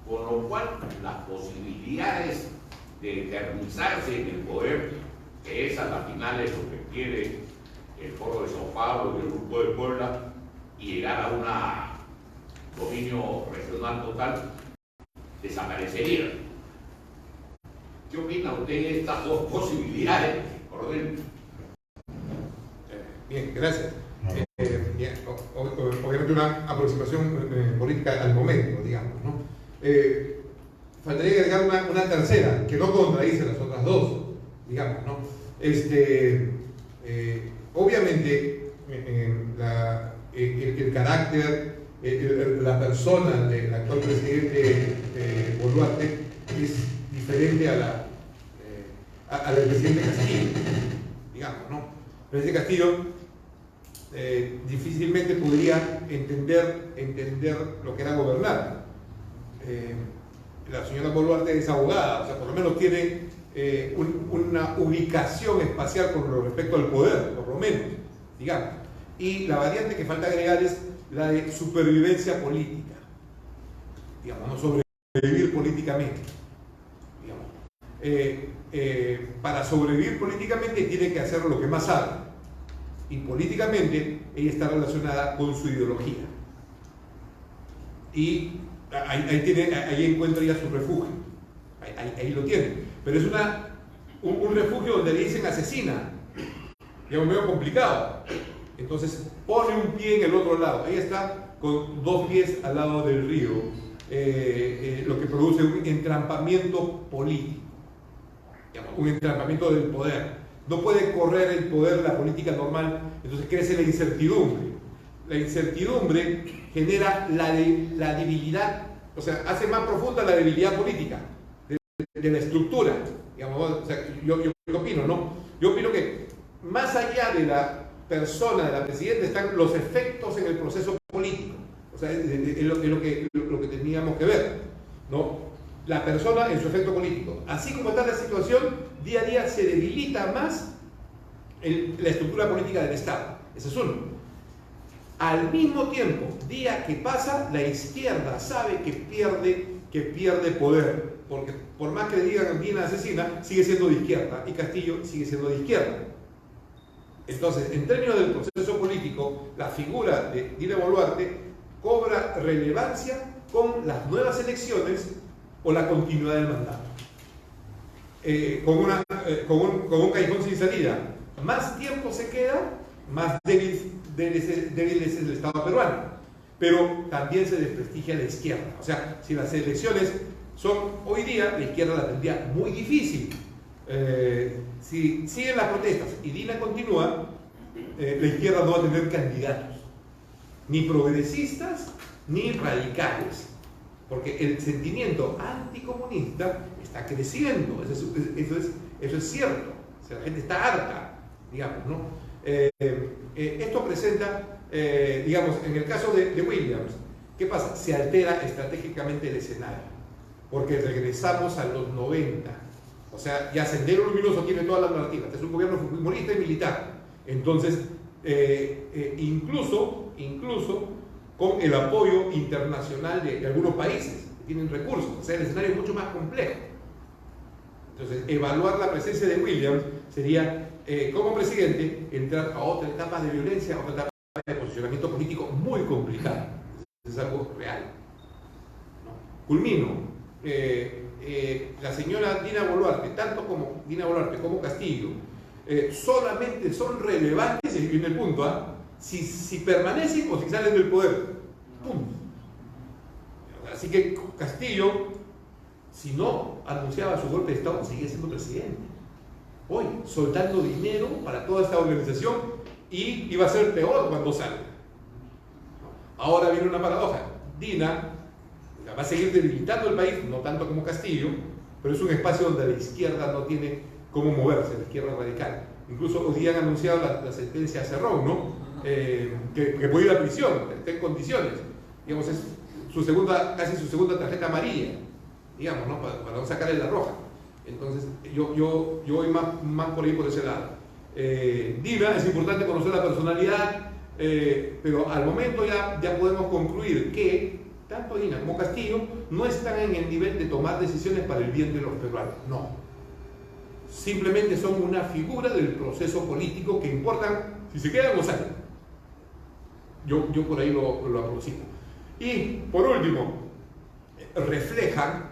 Speaker 4: con lo cual las posibilidades de eternizarse en el poder, que es a la final es lo que quiere el Foro de Sao Paulo y el Grupo de Puebla, y llegar a un dominio regional total, desaparecería. ¿Qué opina usted de estas dos posibilidades, coronel?
Speaker 3: Bien, gracias. Bien, obviamente una aproximación política al momento, digamos, ¿no? Faltaría agregar una tercera, que no contradice las otras dos, digamos, ¿no? Obviamente, el carácter, la persona del actual presidente Boluarte es diferente a la del presidente Castillo, digamos, ¿no? El presidente Castillo difícilmente podría entender lo que era gobernar. La señora Boluarte es abogada, o sea, por lo menos tiene una ubicación espacial con respecto al poder, por lo menos, digamos. Y la variante que falta agregar es la de supervivencia política, digamos, no sobrevivir políticamente. Para sobrevivir políticamente tiene que hacer lo que más sabe, y políticamente ella está relacionada con su ideología, y ahí encuentra ya su refugio, ahí lo tiene, pero es un refugio donde le dicen asesina, ya medio complicado. Entonces pone un pie en el otro lado, ella está con dos pies al lado del río, lo que produce un entrampamiento político, un entrampamiento del poder. No puede correr el poder la política normal, entonces crece la incertidumbre. La incertidumbre genera la debilidad, o sea, hace más profunda la debilidad política de la estructura. Digamos, o sea, yo opino, ¿no? Yo opino que más allá de la persona, de la presidenta, están los efectos en el proceso político. O sea, es lo que teníamos que ver, ¿no? La persona en su efecto político. Así como está la situación, día a día se debilita más la estructura política del Estado. Ese es uno. Al mismo tiempo, día que pasa, la izquierda sabe que pierde poder, porque por más que digan Dina asesina, sigue siendo de izquierda, y Castillo sigue siendo de izquierda. Entonces, en términos del proceso político, la figura de Dina Boluarte cobra relevancia con las nuevas elecciones o la continuidad del mandato. Con un callejón sin salida. Más tiempo se queda, más débil es el Estado peruano. Pero también se desprestigia la izquierda. O sea, si las elecciones son hoy día, la izquierda la tendría muy difícil. Si siguen las protestas y Dina continúa, la izquierda no va a tener candidatos, ni progresistas ni radicales, porque el sentimiento anticomunista está creciendo. Eso es cierto. O sea, la gente está harta, digamos, ¿no? Esto presenta, digamos, en el caso de Williams, ¿qué pasa? Se altera estratégicamente el escenario, porque regresamos a los 90. O sea, ya Sendero Luminoso tiene todas las narrativas. Es un gobierno fujimorista y militar. Entonces, incluso con el apoyo internacional de algunos países que tienen recursos. O sea, el escenario es mucho más complejo. Entonces, evaluar la presencia de Williams sería, como presidente, entrar a otra etapa de violencia, a otra etapa de posicionamiento político muy complicado. Es algo real. ¿No? Culmino. La señora Dina Boluarte, tanto como Dina Boluarte como Castillo, solamente son relevantes, y viene el punto, si permanecen o si salen del poder. Punto. Así que Castillo, si no anunciaba su golpe de Estado, seguía siendo presidente. Hoy, soltando dinero para toda esta organización, y iba a ser peor cuando salga. Ahora viene una paradoja. Dina va a seguir debilitando el país, no tanto como Castillo, pero es un espacio donde la izquierda no tiene cómo moverse, la izquierda radical. Incluso hoy día han anunciado la sentencia a Cerrón, ¿no? Que puede ir a prisión, está en condiciones. Digamos, es casi su segunda tarjeta amarilla, digamos, ¿no? Para no sacarle la roja. Entonces, yo voy más por ahí, por ese lado. Dina, es importante conocer la personalidad, pero al momento ya podemos concluir que tanto Dina como Castillo no están en el nivel de tomar decisiones para el bien de los peruanos, no. Simplemente son una figura del proceso político que importan si se quedan o salen. Yo por ahí lo aproximo. Y por último, reflejan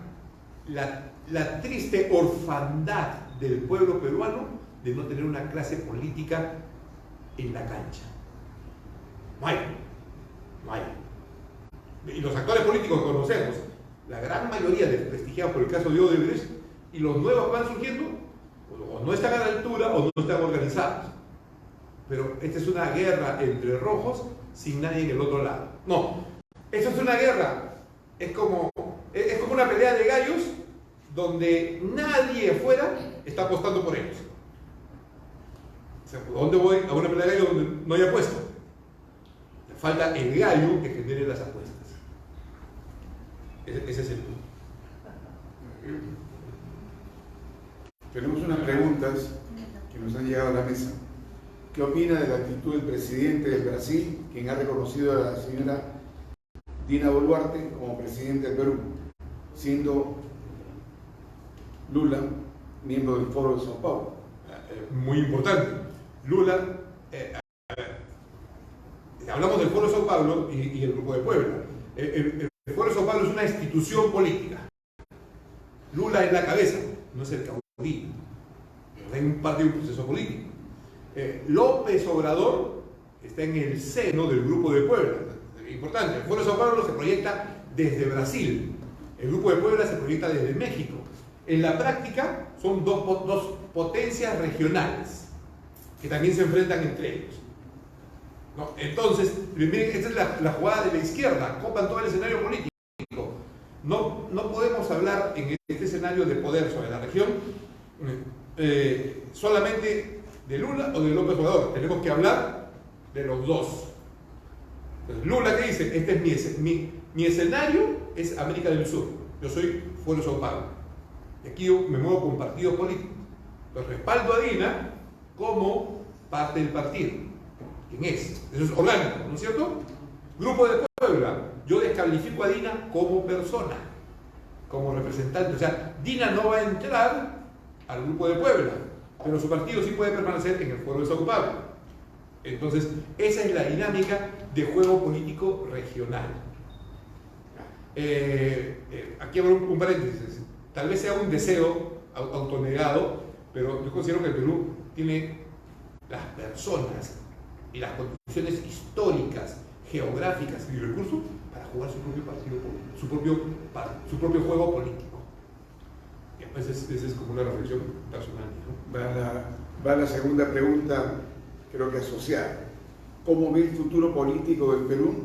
Speaker 3: la triste orfandad del pueblo peruano de no tener una clase política en la cancha. No hay. Y los actores políticos que conocemos, la gran mayoría desprestigiados por el caso de Odebrecht, y los nuevos que van surgiendo, o no están a la altura o no están organizados. Pero esta es una guerra entre rojos sin nadie en el otro lado. No, esto es una guerra, es como una pelea de gallos donde nadie afuera está apostando por ellos. O sea, ¿dónde voy? A una pelea de gallos donde no hay apuesta. Falta el gallo que genere las apuestas. Ese es el punto.
Speaker 1: Tenemos unas preguntas que nos han llegado a la mesa. ¿Qué opina de la actitud del presidente del Brasil, quien ha reconocido a la señora Dina Boluarte como presidente del Perú? siendo Lula miembro del Foro de Sao Paulo.
Speaker 3: Muy importante. Lula, hablamos del Foro de Sao Paulo y el Grupo de Puebla. El Foro de Sao Paulo es una institución política. Lula es la cabeza, no es el caudillo. Hay parte de un proceso político. López Obrador está en el seno del Grupo de Puebla. Importante, el Foro de Sao Paulo se proyecta desde Brasil, el Grupo de Puebla se proyecta desde México. En la práctica son dos potencias regionales que también se enfrentan entre ellos, ¿no? Entonces, miren, esta es la jugada de la izquierda, copan todo el escenario político. No podemos hablar en este escenario de poder sobre la región solamente de Lula o de López Obrador. Tenemos que hablar de los dos. Entonces, Lula, ¿qué dice? Este es mi escenario es América del Sur. Yo soy Foro Sao Paulo. Y aquí yo me muevo con partidos políticos. Entonces respaldo a Dina como parte del partido. ¿Quién es? Eso es orgánico, ¿no es cierto? Grupo de Puebla. Yo descalifico a Dina como persona, como representante. O sea, Dina no va a entrar al Grupo de Puebla, pero su partido sí puede permanecer en el Foro de Sao Paulo. Entonces, esa es la dinámica de juego político regional. Aquí habrá un paréntesis. Tal vez sea un deseo autonegado, pero yo considero que el Perú tiene las personas y las condiciones históricas, geográficas y recursos para jugar su propio partido, su propio juego político. Esa es como una reflexión personal, ¿no?
Speaker 1: Va la segunda pregunta, creo que asociada. ¿Cómo ve el futuro político del Perú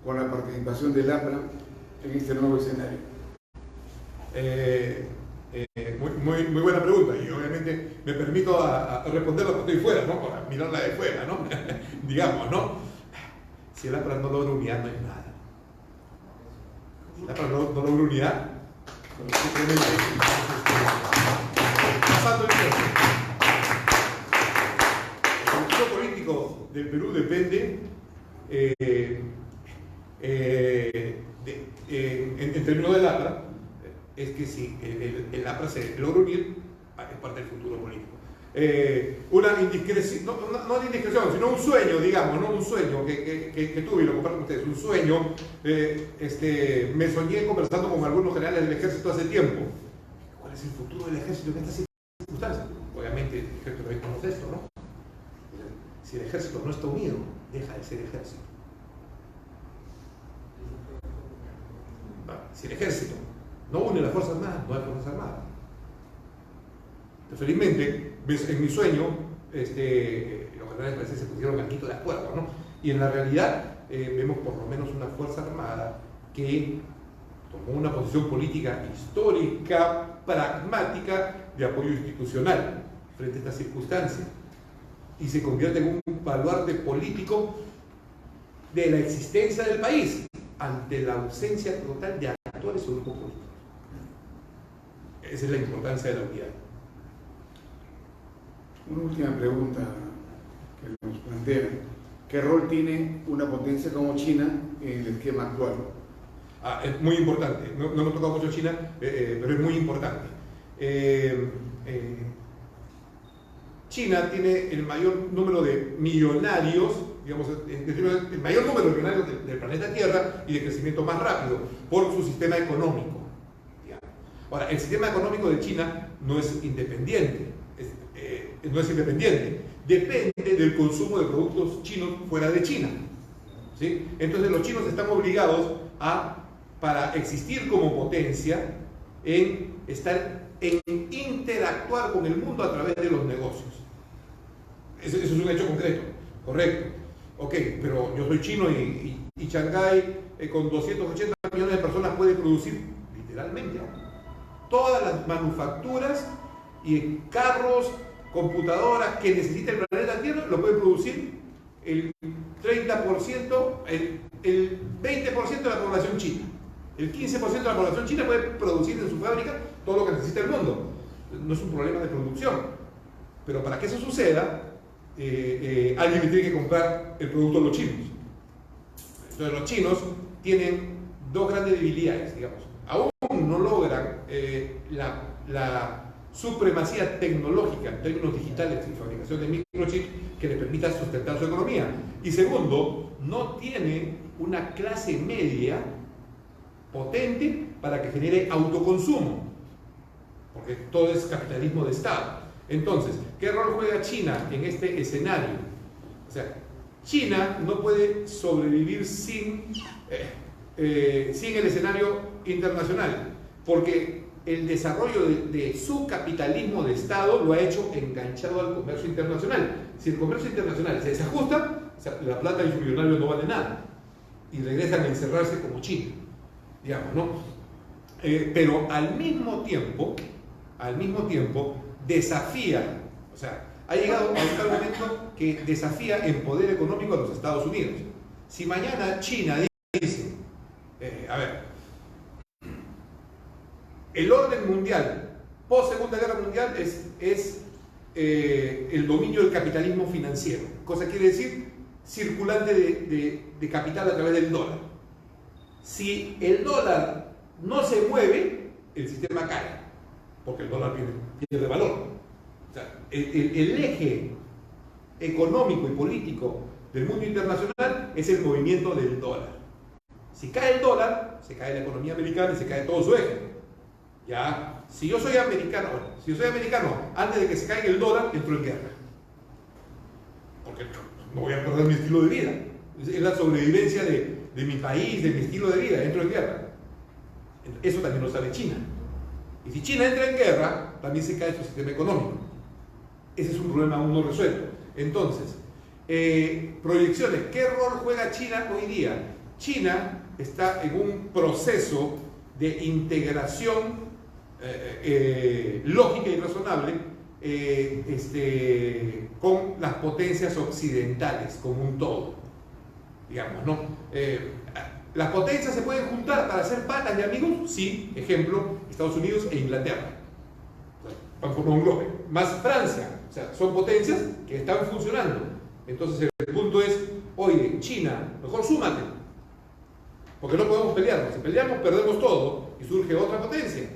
Speaker 1: con la participación del APRA en este nuevo escenario?
Speaker 3: Muy buena pregunta, y obviamente me permito a responderla porque estoy fuera, ¿no? Para mirarla de fuera, ¿no? Digamos, ¿no? Si el APRA no logra unidad, no hay nada. Si el APRA no logra unidad, pasando el tiempo. El futuro político del Perú depende en términos del APRA, es que si el APRA se logra unir, es parte del futuro político. Una indiscreción, no indiscreción, sino un sueño, digamos, ¿no? Un sueño que tuve y lo comparto con ustedes, un sueño. Me soñé conversando con algunos generales del ejército hace tiempo. ¿Cuál es el futuro del ejército en estas circunstancias? Obviamente el ejército también conoce esto, ¿no? Si el ejército no está unido, deja de ser ejército. Si el ejército no une las Fuerzas Armadas, no hay Fuerzas Armadas. Felizmente, en mi sueño, los generales franceses se pusieron blanquito de acuerdo, ¿no? Y en la realidad vemos por lo menos una Fuerza Armada que tomó una posición política histórica, pragmática, de apoyo institucional frente a esta circunstancia, y se convierte en un baluarte político de la existencia del país ante la ausencia total de actores o grupos políticos. Esa es la importancia de la unidad.
Speaker 1: Una última pregunta que nos plantea. ¿Qué rol tiene una potencia como China en el esquema actual?
Speaker 3: Es muy importante. No hemos tocado mucho China, pero es muy importante. China tiene el mayor número de millonarios, digamos, el mayor número de millonarios del planeta Tierra y de crecimiento más rápido por su sistema económico. Ahora, el sistema económico de China no es independiente. Depende del consumo de productos chinos fuera de China, ¿sí? Entonces los chinos están obligados para existir como potencia, en interactuar con el mundo a través de los negocios. Eso es un hecho concreto, correcto. Ok, pero yo soy chino y Shanghái con 280 millones de personas puede producir literalmente todas las manufacturas y carros, computadoras que necesita el planeta Tierra, lo puede producir el 30%, el 20% de la población china. El 15% de la población china puede producir en su fábrica todo lo que necesita el mundo. No es un problema de producción. Pero para que eso suceda, alguien tiene que comprar el producto de los chinos. Entonces los chinos tienen dos grandes debilidades, digamos. aún no logran la supremacía tecnológica en términos digitales y fabricación de microchips que le permita sustentar su economía. Y segundo, no tiene una clase media potente para que genere autoconsumo, porque todo es capitalismo de Estado. Entonces, ¿qué rol juega China en este escenario? O sea, China no puede sobrevivir sin el escenario internacional, porque el desarrollo de su capitalismo de Estado lo ha hecho enganchado al comercio internacional. Si el comercio internacional se desajusta, o sea, la plata y su millonario no vale nada y regresan a encerrarse como China, digamos, ¿no? Pero al mismo tiempo desafía, o sea, ha llegado a un tal momento que desafía en poder económico a los Estados Unidos. Si mañana China dice, a ver, el orden mundial, post Segunda Guerra Mundial, es el dominio del capitalismo financiero, cosa quiere decir circulante de capital a través del dólar. Si el dólar no se mueve, el sistema cae, porque el dólar pierde valor. O sea, el eje económico y político del mundo internacional es el movimiento del dólar. Si cae el dólar, se cae la economía americana y se cae todo su eje. Ya, si yo soy americano, antes de que se caiga el dólar, entro en guerra. Porque no voy a perder mi estilo de vida. Es la sobrevivencia de mi país, de mi estilo de vida, entro en guerra. Eso también lo sabe China. Y si China entra en guerra, también se cae su sistema económico. Ese es un problema aún no resuelto. Entonces, proyecciones. ¿Qué rol juega China hoy día? China está en un proceso de integración lógica y razonable con las potencias occidentales como un todo, digamos, ¿no? ¿Las potencias se pueden juntar para hacer patas de amigos? Sí, ejemplo, Estados Unidos e Inglaterra, van como un globo, más Francia, o sea, son potencias que están funcionando. Entonces el punto es, oye, China, mejor súmate, porque no podemos pelearnos. Si peleamos, perdemos todo y surge otra potencia.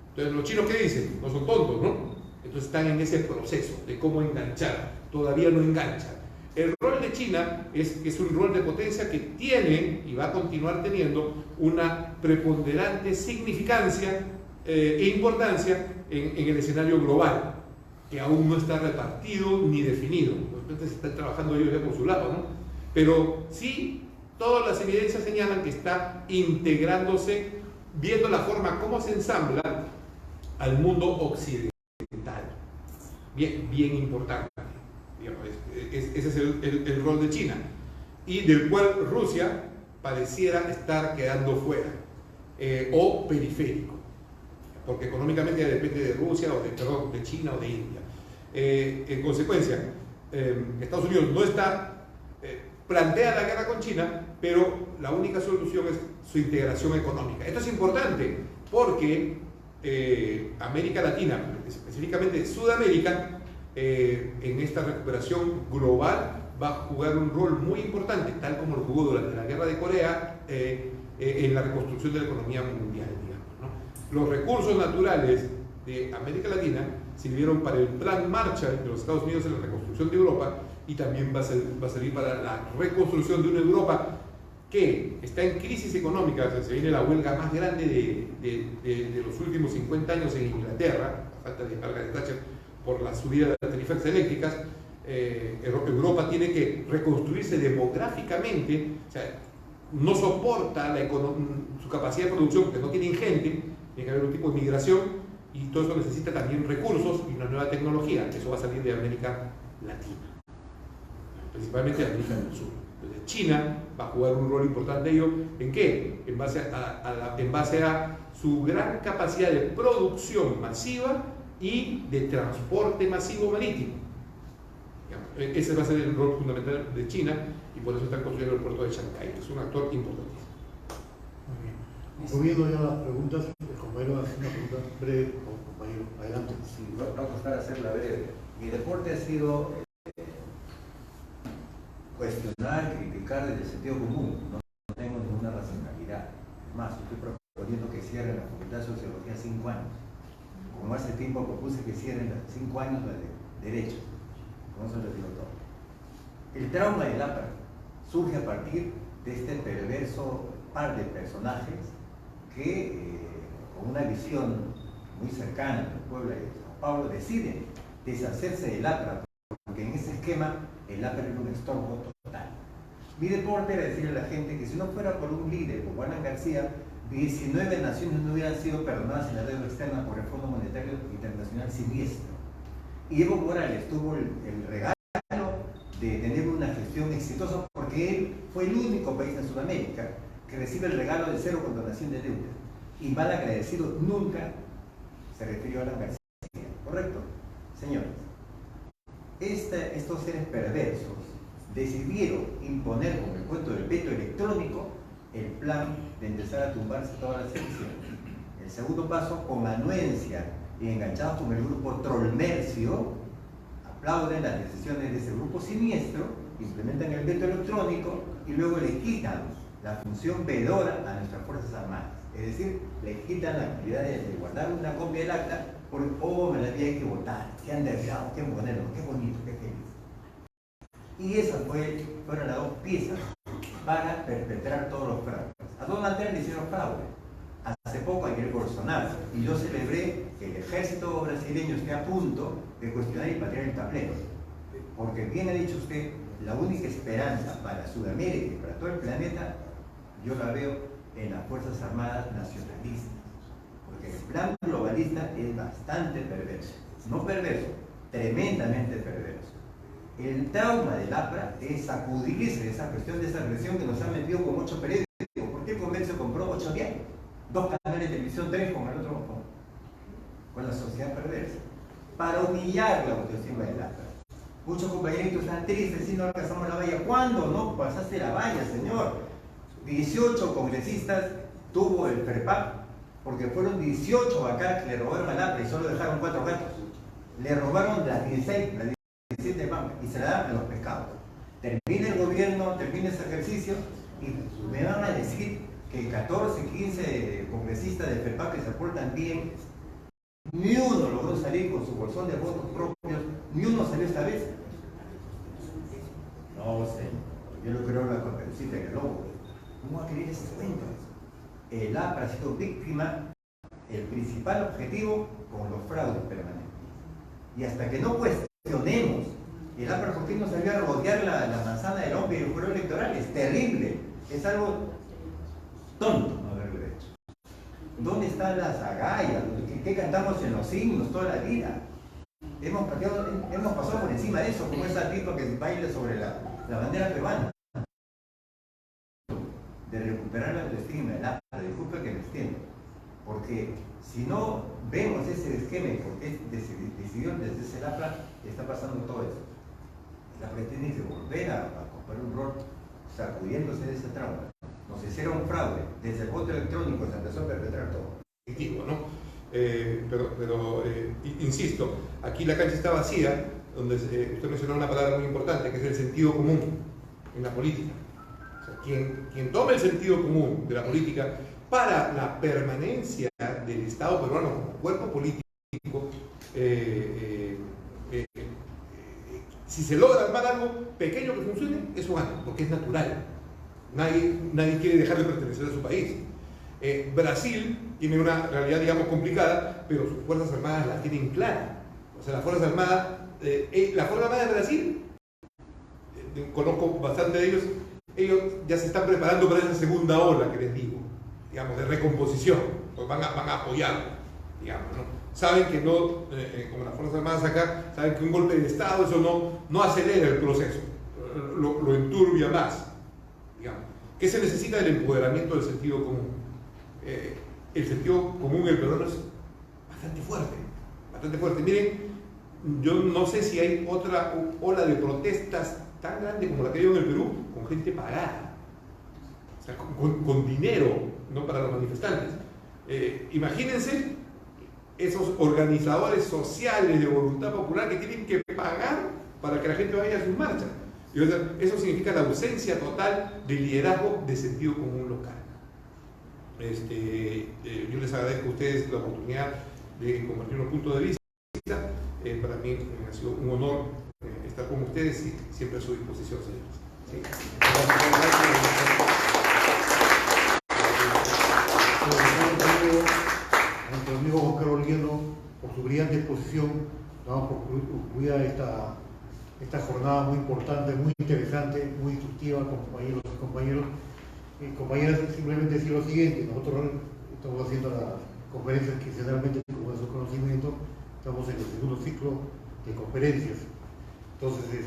Speaker 3: Entonces, los chinos, ¿qué dicen? No son tontos, ¿no? Entonces están en ese proceso de cómo enganchar. Todavía no enganchan. El rol de China es un rol de potencia que tiene y va a continuar teniendo una preponderante significancia e importancia en el escenario global, que aún no está repartido ni definido. De repente se están trabajando ellos ya por su lado, ¿no? Pero sí, todas las evidencias señalan que está integrándose, viendo la forma como se ensambla al mundo occidental. Bien importante. Digamos, ese es el rol de China, y del cual Rusia pareciera estar quedando fuera, o periférico, porque económicamente ya depende de Rusia, de China o de India. En consecuencia, Estados Unidos no plantea la guerra con China, pero la única solución es su integración económica. Esto es importante porque América Latina, específicamente Sudamérica, en esta recuperación global va a jugar un rol muy importante, tal como lo jugó durante la guerra de Corea, en la reconstrucción de la economía mundial, digamos, ¿no? Los recursos naturales de América Latina sirvieron para el plan Marshall de los Estados Unidos en la reconstrucción de Europa, y también va a servir para la reconstrucción de una Europa que está en crisis económica. O sea, se viene la huelga más grande de los últimos 50 años en Inglaterra, a falta de Margaret Thatcher, por la subida de las tarifas eléctricas. Europa tiene que reconstruirse demográficamente, o sea, no soporta su capacidad de producción porque no tiene gente, tiene que haber un tipo de migración, y todo eso necesita también recursos y una nueva tecnología. Eso va a salir de América Latina, principalmente de América del Sur. Entonces, China va a jugar un rol importante ello. ¿En qué? En base a su gran capacidad de producción masiva y de transporte masivo marítimo. Ese va a ser el rol fundamental de China, y por eso están construyendo el puerto de Shanghái. Es un actor importante.
Speaker 2: Muy bien. Concluyendo ya las preguntas, el compañero hace una pregunta breve, compañero. Adelante.
Speaker 5: Sí, voy a costar hacerla breve. Mi deporte ha sido cuestionar, criticar desde el sentido común. No tengo ninguna racionalidad. Es más, estoy proponiendo que cierren la Facultad de Sociología 5 años. Como hace tiempo propuse que cierren los 5 años la de Derecho. Con eso les digo todo. El trauma del APRA surge a partir de este perverso par de personajes que, con una visión muy cercana del pueblo de Sao Paulo, deciden deshacerse del APRA, porque en ese esquema el APRA era un estorbo total. Mi deporte era decirle a la gente que si no fuera por un líder como Alan García, 19 naciones no hubieran sido perdonadas en la deuda externa por el Fondo Monetario Internacional siniestro. Y Evo Morales tuvo el regalo de tener una gestión exitosa porque él fue el único país en Sudamérica que recibe el regalo de cero condonación de deuda. Y mal agradecido nunca se refirió a Alan García. ¿Correcto? Señores, estos seres perversos decidieron imponer con el cuento del veto electrónico el plan de empezar a tumbarse todas las elecciones. El segundo paso, con anuencia y enganchados con el grupo Trollmercio, aplauden las decisiones de ese grupo siniestro, implementan el veto electrónico y luego le quitan la función veedora a nuestras Fuerzas Armadas. Es decir, le quitan la actividad de guardar una copia del acta porque, oh, me la había que votar, qué underground, qué moderno, qué bonito, qué feliz. Y esas fueron las dos piezas para perpetrar todos los fraudes. A Donald Trump le hicieron fraude. Hace poco ayer Bolsonaro, y yo celebré que el ejército brasileño esté a punto de cuestionar y patear el tablero. Porque bien ha dicho usted, la única esperanza para Sudamérica y para todo el planeta, yo la veo en las Fuerzas Armadas nacionalistas. Porque el plan globalista es bastante perverso. No perverso, tremendamente perverso. El trauma del APRA es sacudirse de esa cuestión, de esa presión que nos han metido con 8 periódicos. ¿Por qué el Comercio compró 8 diarios? 2 canales de televisión, 3 con el otro con la sociedad perversa. Para humillar la autoestima del APRA. Muchos compañeritos están tristes si no alcanzamos la valla. ¿Cuándo no pasaste la valla, señor? 18 congresistas tuvo el FREPAP, porque fueron 18 acá que le robaron al APRA y solo dejaron 4 gatos. Le robaron las 16, las 17 bancas y se la dan a los pescados. Termina el gobierno, termina ese ejercicio y me van a decir que 14, 15 congresistas del FREPAP que se portan bien, ni uno logró salir con su bolsón de votos propios, ni uno salió esta vez. No sé, yo lo creo en la Caperucita en el lobo. ¿Cómo va a creer ese cuento? El APRA ha sido víctima, el principal objetivo, con los fraudes permanentes. Y hasta que no cuestionemos el APRA, ¿por qué no salió a rodear la manzana del hombre y el jurado electoral? Es terrible, es algo tonto no haberlo hecho. ¿Dónde están las agallas? ¿Qué cantamos en los himnos toda la vida? Hemos pasado por encima de eso, como esa tipa que baila sobre la bandera peruana. De recuperar la autoestima del APRA, disculpe que me extienda, porque si no vemos ese esquema y por qué decidió desde ese APRA, está pasando todo eso. El APRA tiene que volver a comprar un rol sacudiéndose de ese trauma. Nos hicieron fraude, desde el voto electrónico se empezó a perpetrar todo.
Speaker 3: ¿No? Insisto, aquí la cancha está vacía, donde usted mencionó una palabra muy importante, que es el sentido común en la política. O sea, quien toma el sentido común de la política para la permanencia del Estado peruano como cuerpo político, si se logra armar algo pequeño que funcione, eso gana, porque es natural. Nadie quiere dejar de pertenecer a su país. Brasil tiene una realidad, digamos, complicada, pero sus Fuerzas Armadas la tienen clara. O sea, las Fuerzas Armadas, la Fuerza Armada de Brasil, conozco bastante de ellos ya se están preparando para esa segunda ola que les digo, digamos, de recomposición, pues van a apoyarlo, digamos, ¿no? Saben que no, como las Fuerzas Armadas acá, saben que un golpe de Estado eso no acelera el proceso, lo enturbia más, digamos. ¿Qué se necesita? El empoderamiento del sentido común. El sentido común el peruano es bastante fuerte. Miren, yo no sé si hay otra ola de protestas tan grande como la que hay en el Perú, con gente pagada, o sea, con dinero, no para los manifestantes. Imagínense esos organizadores sociales de voluntad popular que tienen que pagar para que la gente vaya a sus marchas. Y, eso significa la ausencia total de liderazgo de sentido común local. Yo les agradezco a ustedes la oportunidad de compartir un punto de vista. Para mí ha sido un honor estar con ustedes y siempre a su disposición, señores. Sí.
Speaker 2: A nuestro amigo Juan Carlos Liendo por su brillante exposición. Damos por concluida esta jornada muy importante, muy interesante, muy instructiva, compañeros y compañeros. Compañeras, simplemente decir lo siguiente: nosotros estamos haciendo las conferencias quincenalmente, como de su conocimiento, estamos en el segundo ciclo de conferencias. Entonces,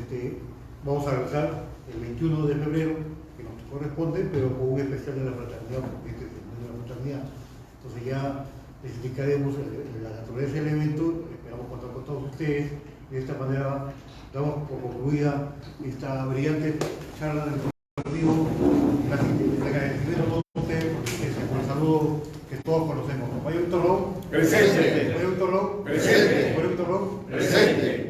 Speaker 2: vamos a realizar el 21 de febrero, que nos corresponde, pero con un especial de la fraternidad, porque este es el mes de la fraternidad. Entonces ya les indicaremos la naturaleza del evento, esperamos contar con todos ustedes. De esta manera damos por concluida esta brillante charla del deportivo. Gracias, agradecimiento a todos ustedes por el saludo que todos conocemos. Compañero Víctor Ron.
Speaker 1: Presente.
Speaker 2: Compañero Víctor Ron.
Speaker 1: Presente.
Speaker 2: Compañero Víctor Ron.
Speaker 1: Presente.